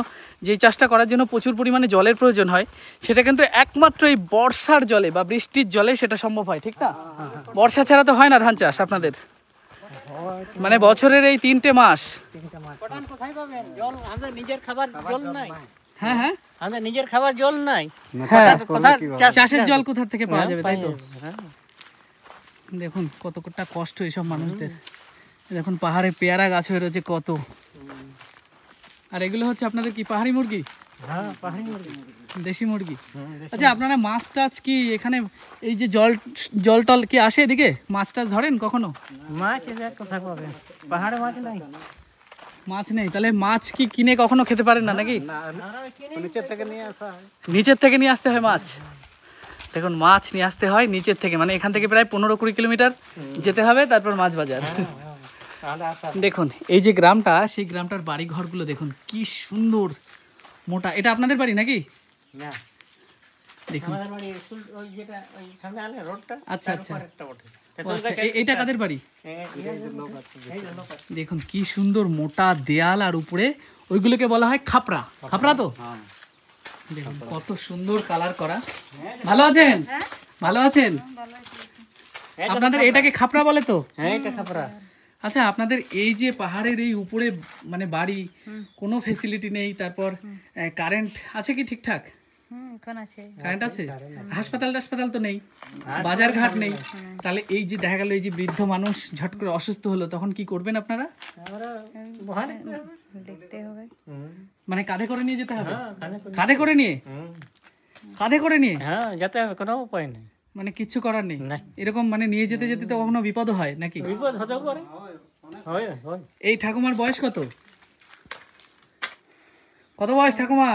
যেই চাষটা করার জন্য প্রচুর পরিমাণে জলের প্রয়োজন হয়, সেটা কিন্তু একমাত্র এই বর্ষার জলে বা বৃষ্টির জলে সেটা সম্ভব হয়, ঠিক না? বর্ষা ছাড়া তো হয় না ধান চাষ আপনাদের, মানে বছরের এই 3টে মাস। কোথায় পাবেন জল? আমাদের নিজের খাবার জল নাই। হ্যাঁ হ্যাঁ, আমাদের নিজের খাবার জল নাই। হ্যাঁ, চাষের জল কোথা থেকে পাওয়া যাবে, তাই তো? দেখুন কতটা কষ্ট এইসব মানুষদের। দেখুন পাহাড়ে পেয়ারা গাছ হয়ে রয়েছে কত। আর এগুলো হচ্ছে আপনাদের কি পাহাড়ি মুরগি? হ্যাঁ, পাহাড়ি মুরগি, দেশি মুরগি। আচ্ছা, আপনারা মাছ টাছ কি এখানে এই যে জল টল কি আসে এদিকে, মাছ টাছ ধরেন কখনো? মাছ কোথায় পাবেন? পাহাড়ে মাছ নাই। মাছ নেই, তাহলে মাছ কি কিনে কখনো খেতে পারেন না নাকি? নিচের থেকে নিয়ে আসা হয়। নিচের থেকে নিয়ে আসতে হয় মাছ। দেখুন মাছ নিয়ে আসতে হয় নিচের থেকে, মানে এখান থেকে প্রায় 15-20 কিলোমিটার যেতে হবে, তারপর মাছ বাজার। দেখুন এই যে গ্রামটা, সেই গ্রামটার বাড়ি ঘরগুলো দেখুন কি সুন্দর মোটা। এটা আপনাদের বাড়ি নাকি? না, দেখুন আমাদের বাড়ি স্কুল ওই যেটা ওই সামনে আলে রোডটা। আচ্ছা আচ্ছা, একটা বটে। ও আচ্ছা, এইটা কাদের বাড়ি? এই যে লোক আছে। দেখুন কি সুন্দর মোটা দেয়াল, আর উপরে ওইগুলোকে বলা হয় খাপড়া। খাপড়া তো দেখুন কত সুন্দর কালার করা। ভালো আছেন? ভালো আছেন? আপনাদের এটাকে খাপড়া বলে তো? হ্যাঁ, এটা খাপড়া। আচ্ছা, আপনাদের এই যে পাহাড়ের এই উপরে মানে বাড়ি, কোনো ফেসিলিটি নেই, তারপর কারেন্ট আছে কি ঠিকঠাক? কারেন্ট আছে? হাসপাতাল টাসপাতাল তো নেই, বাজার ঘাট নেই, তাহলে এই যে দেখা গেল এই যে বৃদ্ধ মানুষ ঝট করে অসুস্থ হলো, তখন কি করবেন আপনারা? মানে কাঁধে করে নিয়ে যেতে হবে? কাঁধে করে নিয়ে? কাঁধে করে নিয়ে? হ্যাঁ, যেতে হবে, কোনো উপায় নেই। মানে কিচ্ছু করার নেই না। এরকম, মানে নিয়ে যেতে যেতে তো কখনো বিপদ হয় নাকি? বিপদ হতেও পারে। হয় হয়। এই ঠাকুমার বয়স কত? কত বয়স ঠাকুমা?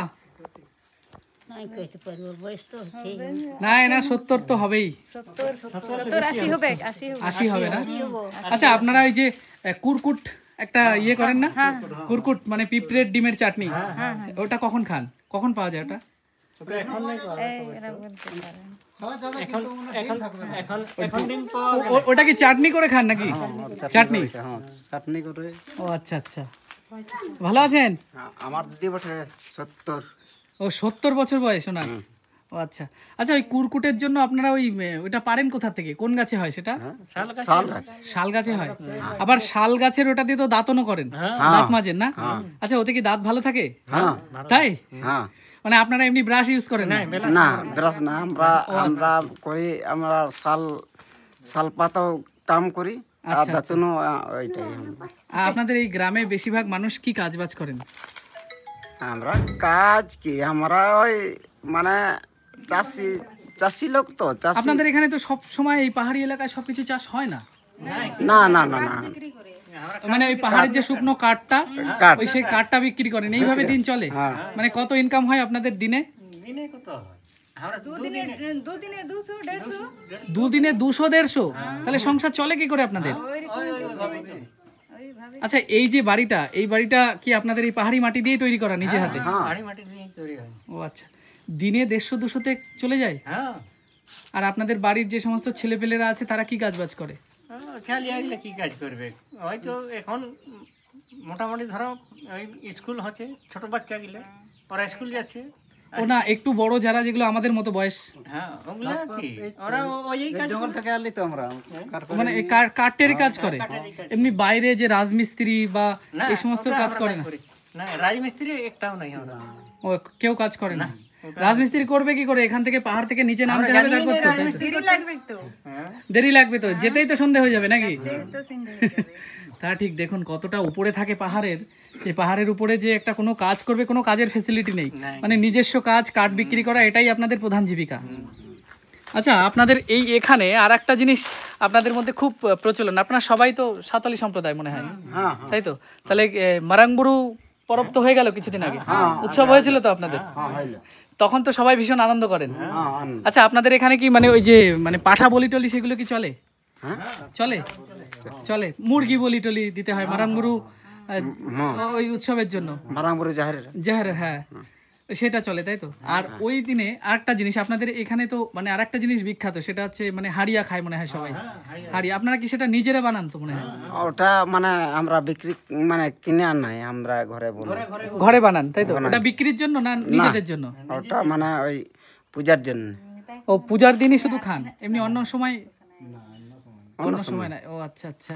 না না, 70 তো হবেই। 80 হবে না? আচ্ছা, আপনারা ওই যে কুরকুট একটা ইয়ে করেন না, কুরকুট মানে পিঁপড়ের ডিমের চাটনি, ওটা কখন খান? কখন পাওয়া যায় ওটা? ওটা এখন নাই করা। এরা বলতে পারেন। হ্যাঁ যাবে এখন কিন্তু মানে এখন ডিম থাকবে না। এখন দিন পর ওটা কি চাটনি করে খান নাকি? চাটনি? করে, হ্যাঁ চাটনি করে। ও আচ্ছা আচ্ছা, ভালো আছেন? আমার দিদি বটে 70। ও 70 বছর বয়স ওনার। ও আচ্ছা আচ্ছা, ওই কুরকুটের জন্য আপনারা ওইটা পারেন কোথা থেকে? কোন গাছে হয় সেটা? শাল গাছ। শাল গাছ। শাল গাছে হয়। আবার শাল গাছের ওটা দিয়ে তো দাঁতনও করেন, দাঁত মাজেন না? আচ্ছা, ওতে কি দাঁত ভালো থাকে? হ্যাঁ তাই? হ্যাঁ। মানে আপনারা এমনি ব্রাশ ইউজ করেন না? না ব্রাশ না, আমরা করি, আমরা শাল পাতাও কাম করি আর দাঁতনও ওইটাই। আর আপনাদের এই গ্রামে বেশিরভাগ মানুষ কি কাজ বাজ করেন? আমরা কাজ কি, আমরা ওই মানে চাষি লোক তো, চাষি। আপনাদের এখানে তো সব সময় এই পাহাড়ি এলাকায় সবকিছু চাষ হয় না? না না না না, মানে ওই পাহাড়ের যে শুকনো কাঠটা, কাঠ। ওই সেই কাঠটা বিক্রি করেন, এইভাবে দিন চলে? মানে কত ইনকাম হয় আপনাদের দিনে? দিনে কত হয়? আমরা দুদিনে 200-150 দুদিনে 200-150? তাহলে সংসার চলে কি করে আপনাদের? আচ্ছা, এই যে বাড়িটা, এই বাড়িটা কি আপনাদের এই পাহাড়ি মাটি দিয়ে তৈরি করা, নিজে হাতে? বাড়ি মাটি দিয়ে তৈরি হয়। ও আচ্ছা, দিনে 150-200-তে চলে যায়? হ্যাঁ, আর আপনাদের বাড়ির যে সমস্ত ছেলেপেলেরা আছে তারা কি কাজ বাজ করে? খেয়ালি আসলে কি কাজ করবে? হয়তো এখন মোটামুটি ধরো ওই স্কুল হচ্ছে, ছোট বাচ্চা গেলে ওরা স্কুল যাচ্ছে। ও না, একটু বড় যারা, যেগুলো আমাদের মতো বয়স, হ্যাঁ, ওগুলা কি ওরা ওই কাজ জঙ্গল থেকে আনলি তো আমরা কাঠ করে। মানে এই কাঠেরই কাজ করে, এমনি বাইরে যে রাজমিস্ত্রি বা এই সমস্ত কাজ করে না? করি না, রাজমিস্ত্রি একটাও নাই আমরা। ও কেউ কাজ করে না? রাজমিস্ত্রি করবে কি করে? এখান থেকে পাহাড় থেকে নিচে নামতে হবে, তারপর তো, তাই তো? দেরি লাগবে তো, যেতেই তো সন্ধে হয়ে যাবে নাকি? তা ঠিক। দেখুন কতটা উপরে থাকে পাহাড়ের, সেই পাহাড়ের উপরে যে একটা কোনো কাজ করবে, কোনো কাজের ফ্যাসিলিটি নেই, মানে নিজস্ব কাজ, কাঠ বিক্রি করা, এটাই আপনাদের প্রধান জীবিকা। আচ্ছা, আপনাদের এখানে আর একটা জিনিস আপনাদের মধ্যে খুব প্রচলন, আপনারা সবাই তো সাঁওতালি সম্প্রদায় মনে হয়, তাই তো? তাহলে মারাংবুরু পরব তো হয়ে গেল কিছুদিন আগে, উৎসব হয়েছিল তো আপনাদের, তখন তো সবাই ভীষণ আনন্দ করেন। আচ্ছা, আপনাদের এখানে কি মানে ওই যে মানে পাঠা বলি টলি সেগুলো কি চলে? চলে চলে। মুরগি বলি টলি দিতে হয় মারাংবুরু ওই উৎসবের জন্য, মারাংবুরু জাহের, হ্যাঁ সেটা চলে, তাই তো? আর ওই দিনে আরেকটা জিনিস আপনাদের এখানে তো মানে আরেকটা জিনিস বিখ্যাত, সেটা হচ্ছে মানে হাড়িয়া খায় মনে হয় সবাই। হাড়িয়া আপনারা কি সেটা নিজেরা বানান তো মনে হয়? ওটা মানে আমরা বিক্রি মানে কিনে আনাই, আমরা ঘরে বানাই। ঘরে বানান, তাই তো? ওটা বিক্রির জন্য না নিজেদের জন্য? ওটা মানে ওই পূজার জন্য। ও পূজার দিনই শুধু খান, এমনি অন্য সময়? অন্য সময় না। ও আচ্ছা আচ্ছা।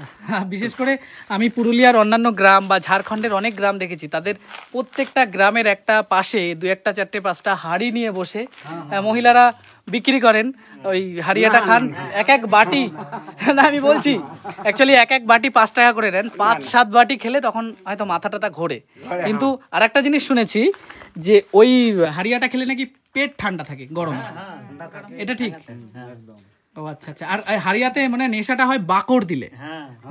বিশেষ করে আমি পুরুলিয়ার অন্যান্য গ্রাম বা ঝাড়খণ্ডের অনেক গ্রাম দেখেছি, তাদের প্রত্যেকটা গ্রামের একটা পাশে 2-1, 4, 5টা হাঁড়ি নিয়ে বসে মহিলারা বিক্রি করেন, ওই হাড়িয়াটা খান। এক বাটি, না আমি বলছি অ্যাকচুয়ালি এক বাটি 5 টাকা করে নেন, 5-7 বাটি খেলে তখন হয়তো মাথা টাথা ঘোরে। কিন্তু আর একটা জিনিস শুনেছি যে ওই হাড়িয়াটা খেলে নাকি পেট ঠান্ডা থাকে, গরম, এটা ঠিক? ও আচ্ছা আচ্ছা। আর হাড়িয়াতে মানে নেশাটা হয় বাকড় দিলে,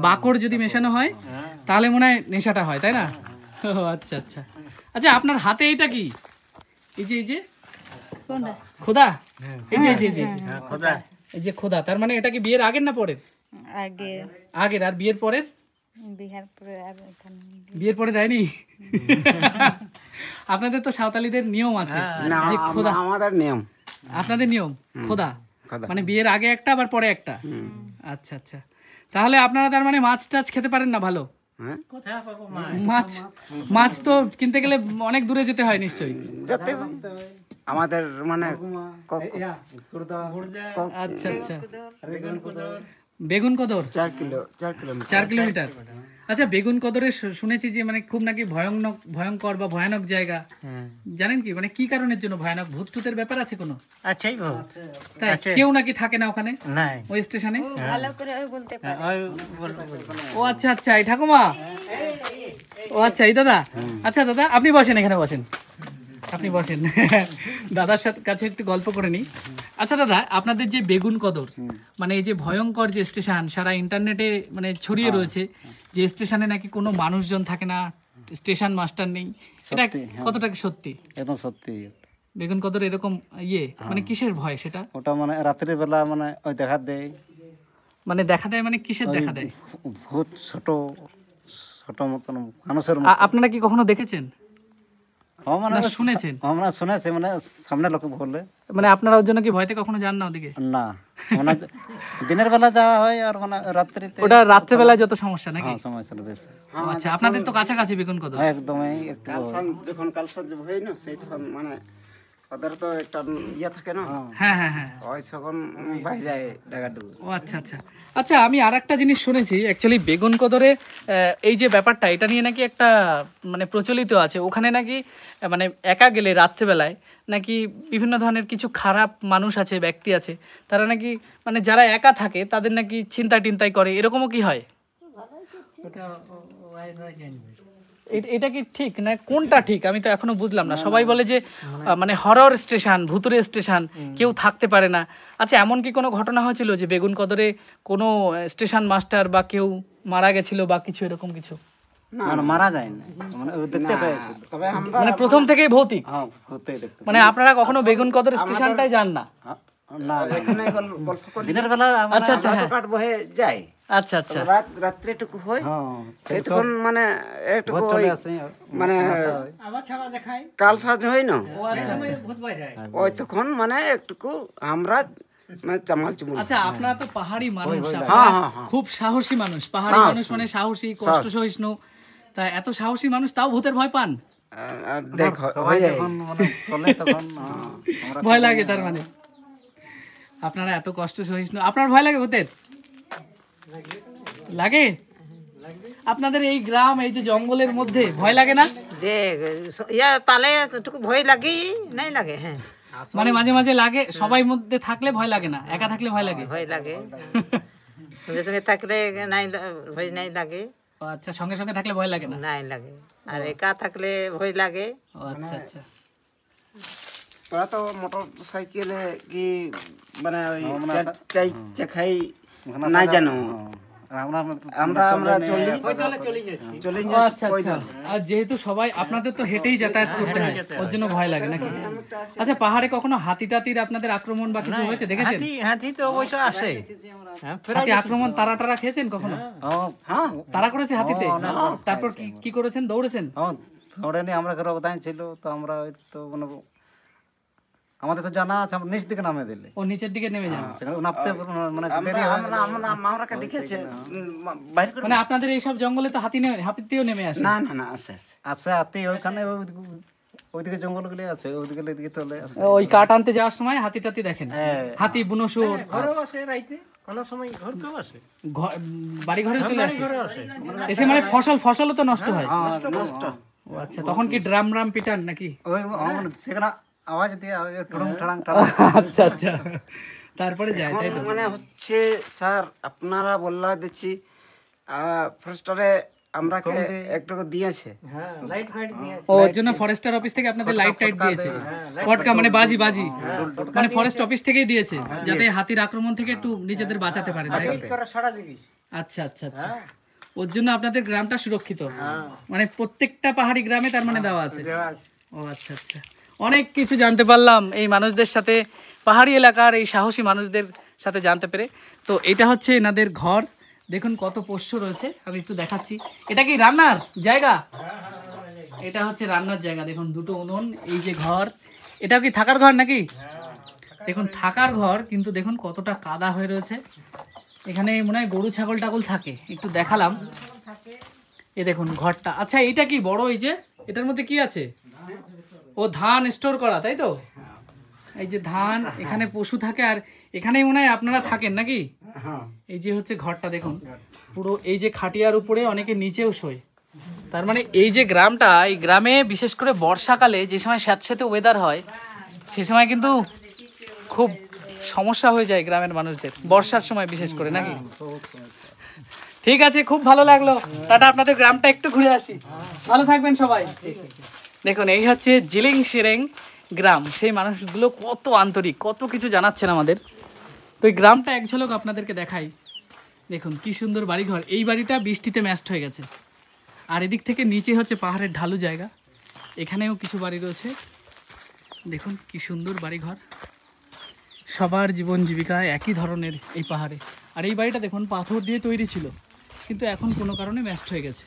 বাকড় যদি মেশানো হয় তাহলে মনে হয় নেশাটা হয়, তাই না? ও আচ্ছা আচ্ছা। আচ্ছা, আপনার হাতে এটা কি? এই যে খোদা, এই যে খোদা, তার মানে এটা কি বিয়ের আগের না পরের? আগের। আর বিয়ের পরের? বিয়ের পরে দেয়নি? আপনাদের তো সাঁওতালিদের নিয়ম আছে যে খোদা, আমাদের নিয়ম। আপনাদের নিয়ম খোদা মানে বিয়ের আগে একটা আবার পরে একটা। আচ্ছা আচ্ছা। তাহলে আপনারা তার মানে মাছ টাছ খেতে পারেন না ভালো? মাছ তো কিনতে গেলে অনেক দূরে যেতে হয় নিশ্চয়ই? আমাদের মানে আচ্ছা আচ্ছা। বেগুন কদর 4 কিলোমিটার। আচ্ছা, বেগুন কদরে শুনেছি যে মানে খুব নাকি ভয়ঙ্কর বা ভয়ানক জায়গা, জানেন কি? মানে কি কারণের জন্য ভয়ানক? ভূত টুতের ব্যাপার আছে কোনো? আচ্ছাই তাই কেউ নাকি থাকে না ওখানে ওই স্টেশনে? ভালো করে বলতে পারে। ও আচ্ছা আচ্ছা। এই ঠাকুমা, ও আচ্ছা, এই দাদা। আচ্ছা দাদা, আপনি বসেন, এখানে বসেন, আপনি বসেন। দাদার কাছে একটু গল্প করে নিই। আচ্ছা দাদা, আপনাদের যে বেগুন কদর মানে এই যে ভয়ঙ্কর যে স্টেশন, সারা ইন্টারনেটে মানে ছড়িয়ে রয়েছে যে স্টেশনে নাকি কোনো মানুষজন থাকে না, স্টেশন মাস্টার নেই, এটা কতটা সত্যি? একদম সত্যি। বেগুন কদর এরকম মানে কিসের ভয় সেটা? ওটা মানে রাত্রে বেলা মানে ওই দেখা দেয়। মানে দেখা দেয় মানে কিসের দেখা দেয়? ভূত ছোট ছোট মতন মানুষের। আপনারা কি কখনো দেখেছেন? মানে না শুনেছেন? আমরা শুনেছি, মানে সামনে লোক বললে। মানে আপনারা ওর জন্য কি ভয়তে কখনো যান না ওদিকে? না, মানে দিনের বেলা যাওয়া হয়, আর মানে রাত্রিতে ওটা রাত্রেবেলায় যত সমস্যা নাকি? সমস্যা বেশি। আচ্ছা, আপনাদের তো কাছাকাছি বেগুনকদর। একদমই কালসান যখন কালসান হয় না, সেই তখন মানে ওদের তো একটা ইয়ে থাকে না, হ্যাঁ হ্যাঁ হ্যাঁ। ওই তখন বাইরে ডাগাডুবি। ও আচ্ছা আচ্ছা আচ্ছা, আমি আর একটা জিনিস শুনেছি অ্যাকচুয়ালি বেগুনকদরে এই যে ব্যাপারটা, এটা নিয়ে নাকি একটা মানে প্রচলিত আছে, ওখানে নাকি মানে একা গেলে রাত্রেবেলায় নাকি বিভিন্ন ধরনের কিছু খারাপ মানুষ আছে, ব্যক্তি আছে, তারা নাকি মানে যারা একা থাকে তাদের নাকি চিন্তা টিন্তাই করে, এরকমও কি হয়? এটা কি ঠিক না কোনটা ঠিক আমি তো এখনো বুঝলাম না। সবাই বলে যে মানে হরর স্টেশন, ভুতুরে স্টেশন, কেউ থাকতে পারে না। আচ্ছা, এমন কি কোনো ঘটনা হয়েছিল যে বেগুনকদরে কোনো স্টেশন মাস্টার বা কেউ মারা গেছিল বা কিছু এরকম কিছু? মানে মারা যায় না, মানে ও দেখতে পেয়েছিল। তবে আমরা মানে প্রথম থেকেই ভৌতিক? হ্যাঁ, হতে দেখতে। মানে আপনারা কখনো বেগুনকদর স্টেশনটাই যান না? না, এখানে গল্প করি, দিনের বেলা আচ্ছা আচ্ছা রাত কাট বহে যায়, আচ্ছা আচ্ছা রাত্রেটুকু হয়, হ্যাঁ, সেই তখন মানে একটুকু চলে ওই আসে, মানে আবার ছাড়া দেখায়, কাল সাজ হয় না, ভূত বয় যায়। ওই তখন মানে একটুকু আমরা মানে চামাল চুমুল। আচ্ছা, আপনারা তো পাহাড়ি মানুষ, হ্যাঁ, আপনারা হ্যাঁ, হ্যাঁ। খুব সাহসী মানুষ। পাহাড়ি মানুষ মানে সাহসী, কষ্ট সহিষ্ণু। তা এত সাহসী মানুষ তাও ভূতের ভয় পান? দেখ সবাই যখন মানে চলে তখন আমরা ভয় লাগে তার মানে? আপনারা এত কষ্ট সহিষ্ণু, আপনার ভয় লাগে ভূতের? লাগে? আপনাদের এই গ্রাম, এই যে জঙ্গলের মধ্যে ভয় লাগে না? দেখ ইয়া পালে একটু ভয় লাগে, নাই লাগে? হ্যাঁ, মানে মাঝে মাঝে লাগে, সবাই মধ্যে থাকলে ভয় লাগে না, একা থাকলে ভয় লাগে? ভয় লাগে। সঙ্গে সঙ্গে থাকলে নাই ভয় নাই লাগে। ও আচ্ছা, সঙ্গে সঙ্গে থাকলে ভয় লাগে না? নাই লাগে, আর একা থাকলে ভয় লাগে। ও আচ্ছা আচ্ছা। তোরা তো মোটর সাইকেলে কি মানে ওই চাই চাখাই নাই জানো, আমরা আমরা চলে ও আচ্ছা আচ্ছা। আর যেহেতু সবাই আপনাদের তো হেঁটেই যাতায়াত করতে হয়, ওর জন্য ভয় লাগে নাকি? আচ্ছা, পাহাড়ে কখনো হাতি টাতির আপনাদের আক্রমণ বা কিছু হয়েছে, দেখেছেন? হাতি তো অবশ্য আসে, হাতি আক্রমণ, তারা টারা খেয়েছেন কখনো? হ্যাঁ তারা করেছে হাতিতে? তারপর কি করেছেন, দৌড়েছেন? ধরেনি, আমরা ঘরে অবদান ছিল তো, আমরা ওই তো মানে আমাদের তো জানা আছে, আমরা নিচ দিকে নামে দিলে ও নিচের দিকে নেমে যান? সেখানে নামতে মানে দেরি হয়। আমরা দেখেছে বাইরে করে মানে আপনাদের এইসব জঙ্গলে তো হাতিতেও নেমে আসে? না না না আসে আসে আচ্ছা, হাতি ওইখানে ওইদিকে জঙ্গলগুলি আছে, ওইদিকে এদিকে চলে আসে। ওই কাঠ আনতে যাওয়ার সময় হাতি টাতি দেখেন? হ্যাঁ। হাতি, বুনোশুয়োর ঘরেও আসে রাইতে, কোনো সময় ঘর কেউ আসে, বাড়ি ঘরে চলে আসে? ঘরে আসে। এসে মানে ফসলও তো নষ্ট হয়? নষ্ট ও আচ্ছা, তখন কি ড্রাম পিটান নাকি? ওই মানে সেখানে আওয়াজ দিয়ে টুড়ুং ঠাড়াং ঠাড়াং। আচ্ছা আচ্ছা, তারপরে যায় তাই তো? মানে হচ্ছে স্যার আপনারা বললা দেখছি ফরেস্টারে আমরা একটু দিয়েছে, হ্যাঁ, লাইট ফাইট নিয়ে আসে। ওর জন্য ফরেস্টার অফিস থেকে আপনাদের লাইট টাইট দিয়েছে? পটকা মানে বাজি মানে ফরেস্ট অফিস থেকেই দিয়েছে, যাতে হাতির আক্রমণ থেকে একটু নিজেদের বাঁচাতে পারে, তাই তো? লাইট করা সারা দিবি। আচ্ছা আচ্ছা আচ্ছা, ওর জন্য আপনাদের গ্রামটা সুরক্ষিত, মানে প্রত্যেকটা পাহাড়ি গ্রামে তার মানে দেওয়া আছে? ও আচ্ছা আচ্ছা, অনেক কিছু জানতে পারলাম এই মানুষদের সাথে, পাহাড়ি এলাকার এই সাহসী মানুষদের সাথে জানতে পেরে। তো এটা হচ্ছে এনাদের ঘর, দেখুন কত পোষ্য রয়েছে, আমি একটু দেখাচ্ছি। এটা কি রান্নার জায়গা? এটা হচ্ছে রান্নার জায়গা, দেখুন দুটো উনুন, এই যে ঘর, এটা কি থাকার ঘর নাকি? দেখুন থাকার ঘর, কিন্তু দেখুন কতটা কাদা হয়ে রয়েছে। এখানে মনে হয় গরু ছাগল টাগল থাকে, একটু দেখালাম। এই দেখুন ঘরটা। আচ্ছা, এইটা কি বড়, এই যে এটার মধ্যে কি আছে? ও ধান স্টোর করা, তাই তো? এই যে ধান, এখানে পশু থাকে, আর এখানেই মনে হয় আপনারা থাকেন নাকি? এই যে হচ্ছে ঘরটা, দেখুন পুরো এই যে খাটিয়ার উপরে, অনেকে নিচেও শোয়। তার মানে এই যে গ্রামটা, এই গ্রামে বিশেষ করে বর্ষাকালে যে সময় স্যাঁতস্যাঁতে ওয়েদার হয়, সে সময় কিন্তু খুব সমস্যা হয়ে যায় গ্রামের মানুষদের, বর্ষার সময় বিশেষ করে, নাকি? ঠিক আছে, খুব ভালো লাগলো, টাটা। আপনাদের গ্রামটা একটু ঘুরে আসি, ভালো থাকবেন সবাই। দেখুন এই হচ্ছে জিলিং শিরেং গ্রাম, সেই মানুষগুলো কত আন্তরিক, কত কিছু জানাচ্ছেন আমাদের। তো এই গ্রামটা এক ঝলক আপনাদেরকে দেখাই। দেখুন কি সুন্দর বাড়িঘর, এই বাড়িটা বৃষ্টিতে ম্যাস্ট হয়ে গেছে। আর এদিক থেকে নিচে হচ্ছে পাহাড়ের ঢালু জায়গা, এখানেও কিছু বাড়ি রয়েছে। দেখুন কি সুন্দর বাড়িঘর, সবার জীবন জীবিকা একই ধরনের এই পাহাড়ে। আর এই বাড়িটা দেখুন পাথর দিয়ে তৈরি ছিল, কিন্তু এখন কোনো কারণে ম্যাস্ট হয়ে গেছে।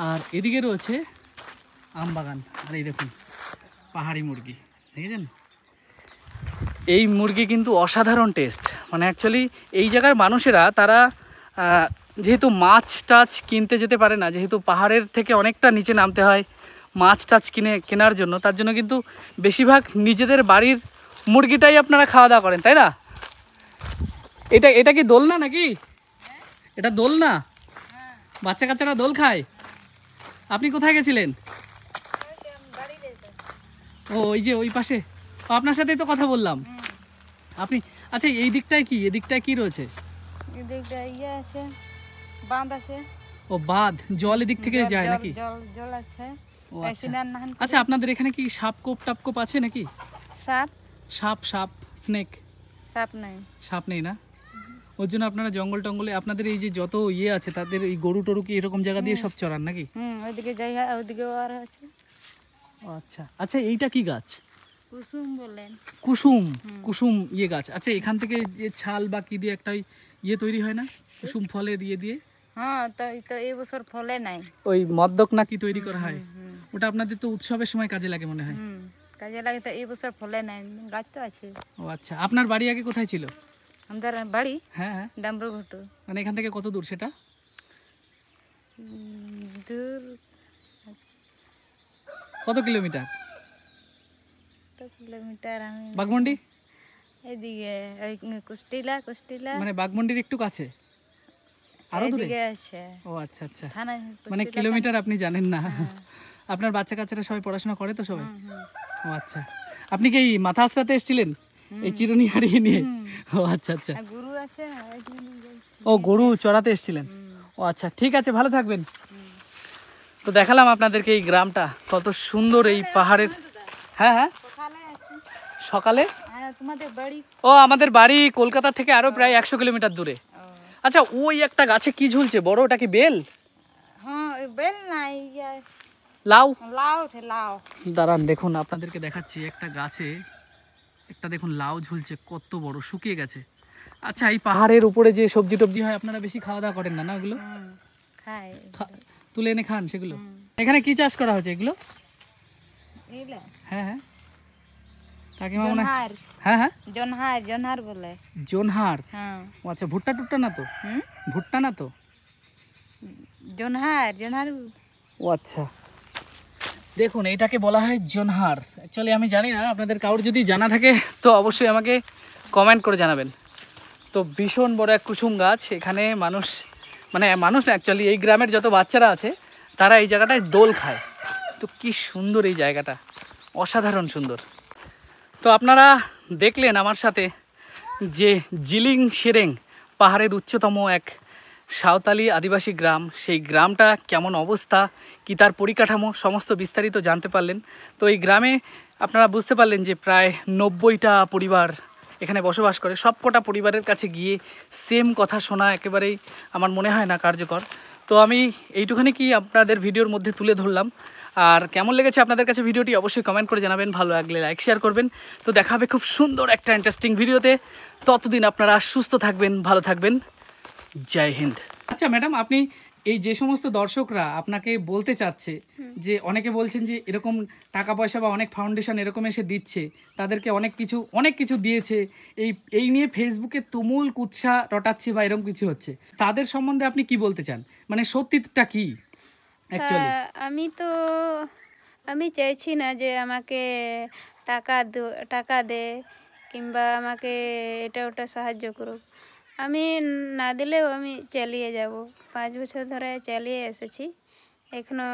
আর এদিকে রয়েছে আম বাগান। আর এই দেখুন পাহাড়ি মুরগি, দেখেছেন? এই মুরগি কিন্তু অসাধারণ টেস্ট। মানে অ্যাকচুয়ালি এই জায়গার মানুষেরা তারা যেহেতু মাছ টাছ কিনতে যেতে পারে না, যেহেতু পাহাড়ের থেকে অনেকটা নিচে নামতে হয় মাছ টাছ কেনার জন্য, তার জন্য কিন্তু বেশিরভাগ নিজেদের বাড়ির মুরগিটাই আপনারা খাওয়া দাওয়া করেন, তাই না? এটা কি দোলনা নাকি? এটা দোলনা? বাচ্চা কাচ্চারা দোল খায়? আপনি কোথায় গেছিলেন? ও ওই যে ওই পাশে, আপনার সাথেই তো কথা বললাম। আপনি আচ্ছা এই দিকটায় কি, এদিকটায় কি রয়েছে? এদিকটা ইয়ে আছে, বাঁধ আছে। ও বাঁধ, জল এদিক থেকে যায় নাকি? জল আছে। ও আচ্ছা, আপনাদের এখানে কি সাপ কোপ টাপকোপ আছে নাকি? সাপ স্নেক? সাপ নেই না? ওর জন্য আপনারা জঙ্গল টঙ্গলে আপনাদের এই যে যত ইয়ে আছে তাদের এই গরু টরু কি এরকম জায়গা দিয়ে সব চড়ান নাকি? ওইদিকে যাই, ওইদিকেও আর আছে। আচ্ছা আচ্ছা, এইটা কি গাছ? কুসুম বলেন। কুসুম ইয়ে গাছ। আচ্ছা, এখান থেকে যে ছাল বা কি দিয়ে একটা ইয়ে তৈরি হয় না, কুসুম ফলের ইয়ে দিয়ে? হ্যাঁ, তো এই বছর ফলে নাই। ওই মদ্যক নাকি তৈরি করা হয়? ওটা আপনাদের তো উৎসবের সময় কাজে লাগে মনে হয়। কাজে লাগে, তো এই বছর ফলে নাই, গাছ তো আছে। ও আচ্ছা, আপনার বাড়ি আগে কোথায় ছিল? আমাদের বাড়ি হ্যাঁ হ্যাঁ, ডাম্বরঘাট। মানে এখান থেকে কত দূর সেটা? দূর কত কিলোমিটার? কিলোমিটার আমি বাগমন্ডি এদিকে, ওই কুষ্টিলা মানে বাগমন্ডির একটু কাছে, আরো দূরে আছে। ও আচ্ছা আচ্ছা, থানা মানে কিলোমিটার আপনি জানেন না। আপনার বাচ্চা কাচ্চারা সবাই পড়াশোনা করে তো সবাই? ও আচ্ছা, আপনি কি এই মাথা আশ্রাতে এসেছিলেন এই চিরুনি হারিয়ে নিয়ে? ও আচ্ছা আচ্ছা, গরু আছে। ও গরু চড়াতে এসেছিলেন। ও আচ্ছা, ঠিক আছে, ভালো থাকবেন। তো দেখালাম আপনাদেরকে এই গ্রামটা কত সুন্দর, এই পাহাড়ের। হ্যাঁ হ্যাঁ, সকালে। তোমাদের বাড়ি? ও আমাদের বাড়ি কলকাতা থেকে আরো প্রায় 100 কিলোমিটার দূরে। আচ্ছা, ওই একটা গাছে কি ঝুলছে বড়, ওটা কি বেল? হ্যাঁ, বেল নাই, লাউ। লাউ। দাঁড়ান দেখুন, আপনাদেরকে দেখাচ্ছি। একটা গাছে একটা দেখুন লাউ ঝুলছে, কত বড়, শুকিয়ে গেছে। আচ্ছা, এই পাহাড়ের উপরে যে সবজি টবজি হয় আপনারা বেশি খাওয়া দাওয়া করেন না, না ওগুলো? তুলে এনে খান সেগুলো? এখানে কি চাষ করা হয়েছে এগুলো? হ্যাঁ হ্যাঁ, কাকিমা মনে হয়। হ্যাঁ হ্যাঁ, জোনহার বলে। জোনহার? হ্যাঁ। ও আচ্ছা, ভুট্টা টুট্টা না তো? ভুট্টা না তো? জোনহার। ও আচ্ছা, দেখুন এটাকে বলা হয় জোনহার। অ্যাকচুয়ালি আমি জানি না, আপনাদের কারোর যদি জানা থাকে তো অবশ্যই আমাকে কমেন্ট করে জানাবেন। তো ভীষণ বড় এক কুসুম গাছ। এখানে মানুষ না, অ্যাকচুয়ালি এই গ্রামের যত বাচ্চারা আছে তারা এই জায়গাটায় দোল খায়। তো কি সুন্দর এই জায়গাটা, অসাধারণ সুন্দর। তো আপনারা দেখলেন আমার সাথে যে জিলিং সেরেং পাহাড়ের উচ্চতম এক সাঁওতালি আদিবাসী গ্রাম, সেই গ্রামটা কেমন অবস্থা, কি তার পরিকাঠামো, সমস্ত বিস্তারিত জানতে পারলেন। তো এই গ্রামে আপনারা বুঝতে পারলেন যে প্রায় 90টা পরিবার এখানে বসবাস করে। সবকটা পরিবারের কাছে গিয়ে সেম কথা শোনা একেবারেই আমার মনে হয় না কার্যকর। তো আমি এইটুখানি কি আপনাদের ভিডিওর মধ্যে তুলে ধরলাম। আর কেমন লেগেছে আপনাদের কাছে ভিডিওটি অবশ্যই কমেন্ট করে জানাবেন, ভালো লাগলে লাইক শেয়ার করবেন। তো দেখা হবে খুব সুন্দর একটা ইন্টারেস্টিং ভিডিওতে। ততদিন আপনারা সুস্থ থাকবেন, ভালো থাকবেন। জয় হিন্দ। আচ্ছা ম্যাডাম, আপনি এই যে সমস্ত দর্শকরা আপনাকে বলতে চাচ্ছে যে অনেকে বলছেন যে এরকম টাকা পয়সা বা অনেক ফাউন্ডেশন এরকম এসে দিচ্ছে, তাদেরকে অনেক কিছু দিয়েছে, এই নিয়ে ফেসবুকে তুমুল কুৎসা রটাচ্ছে বা এরকম কিছু হচ্ছে, তাদের সম্বন্ধে আপনি কি বলতে চান? মানে সত্যিটা কি অ্যাকচুয়ালি? আমি চাইছি না যে আমাকে টাকা দে কিংবা আমাকে এটা ওটা সাহায্য করুক। আমি না দিলেও আমি চালিয়ে যাব। 5 বছর ধরে চালিয়ে এসেছি, এখনো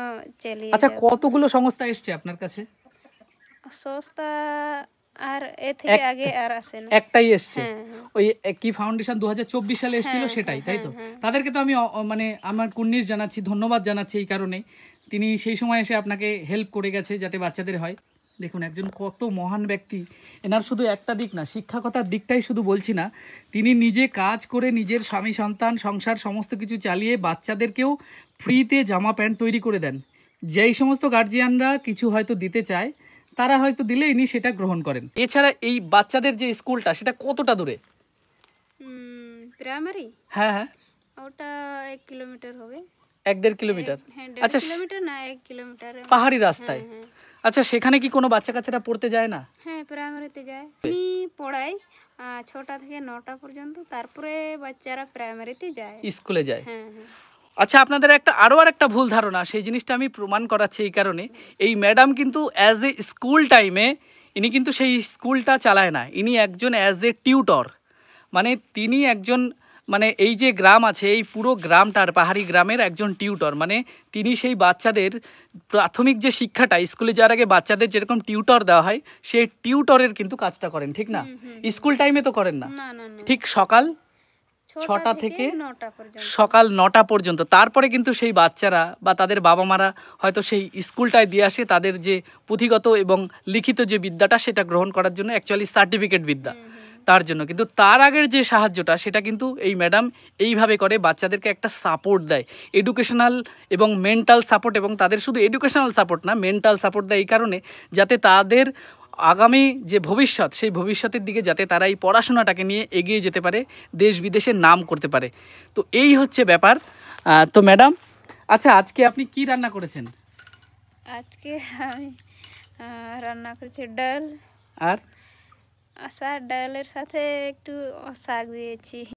চালিয়ে। আচ্ছা, কতগুলো সংস্থা এসছে আপনার কাছে? সংস্থা আর এ থেকে আগে আর আসে না, একটাই এসছে। ওই কি ফাউন্ডেশন 2024 সালে এসেছিল সেটাই, তাই তো? তাদেরকে তো আমি মানে আমার কুর্নিশ জানাচ্ছি, ধন্যবাদ জানাচ্ছি এই কারণে, তিনি সেই সময় এসে আপনাকে হেল্প করে গেছে যাতে বাচ্চাদের হয়। দেখুন একজন কত মহান ব্যক্তি। এনার শুধু একটা দিক না, শিক্ষকতার দিকটাই শুধু বলছি না, তিনি নিজে কাজ করে নিজের স্বামী সন্তান সংসার সমস্ত কিছু চালিয়ে বাচ্চাদেরকেও ফ্রিতে জামা প্যান্ট তৈরি করে দেন। যেই সমস্ত গার্জিয়ানরা কিছু হয়তো দিতে চায় তারা হয়তো দিলে ইনি সেটা গ্রহণ করেন। এছাড়া এই বাচ্চাদের যে স্কুলটা সেটা কতটা দূরে? প্রাইমারি? হ্যাঁ হ্যাঁ, ওটা 1 কিলোমিটার হবে। 1-1.5 কিলোমিটার। হ্যাঁ, আচ্ছা, 1.5 কিলোমিটার না, 1 কিলোমিটার। পাহাড়ি রাস্তায়। আচ্ছা, সেখানে কি কোনো বাচ্চা কাচ্চারা পড়তে যায় না? হ্যাঁ, প্রাইমারিতে যায়। আমি পড়াই 6টা থেকে 9টা পর্যন্ত, তারপরে বাচ্চারা প্রাইমারিতে যায়। স্কুলে যায়। হ্যাঁ হ্যাঁ। আচ্ছা, আপনাদের আরও একটা ভুল ধারণা, সেই জিনিসটা আমি প্রমাণ করাচ্ছি এই কারণে। এই ম্যাডাম কিন্তু অ্যাজ এ স্কুল টাইমে ইনি কিন্তু সেই স্কুলটা চালায় না, ইনি একজন অ্যাজ এ টিউটর। মানে তিনি একজন, মানে এই যে গ্রাম আছে, এই পুরো গ্রামটার, পাহাড়ি গ্রামের একজন টিউটর। মানে তিনি সেই বাচ্চাদের প্রাথমিক যে শিক্ষাটা, স্কুলে যাওয়ার আগে বাচ্চাদের যেরকম টিউটর দেওয়া হয়, সেই টিউটরের কিন্তু কাজটা করেন, ঠিক না? স্কুল টাইমে তো করেন না, না না না, ঠিক সকাল 6টা থেকে সকাল 9টা পর্যন্ত। তারপরে কিন্তু সেই বাচ্চারা বা তাদের বাবা মারা হয়তো সেই স্কুলটায় দিয়ে আসে তাদের যে পুঁথিগত এবং লিখিত যে বিদ্যাটা, সেটা গ্রহণ করার জন্য, অ্যাকচুয়ালি সার্টিফিকেট বিদ্যা তার জন্য। কিন্তু তার আগের যে সাহায্যটা, সেটা কিন্তু এই ম্যাডাম এইভাবে করে, বাচ্চাদেরকে একটা সাপোর্ট দেয়, এডুকেশনাল এবং মেন্টাল সাপোর্ট। এবং তাদের শুধু এডুকেশনাল সাপোর্ট না, মেন্টাল সাপোর্ট দেয় এই কারণে, যাতে তাদের আগামী যে ভবিষ্যৎ, সেই ভবিষ্যতের দিকে যাতে তারা এই পড়াশোনাটাকে নিয়ে এগিয়ে যেতে পারে, দেশ বিদেশে নাম করতে পারে। তো এই হচ্ছে ব্যাপার। তো ম্যাডাম, আচ্ছা, আজকে আপনি কি রান্না করেছেন? আজকে আমি রান্না করেছি ডাল আর ডালের সাথে একটু শাক দিয়েছি।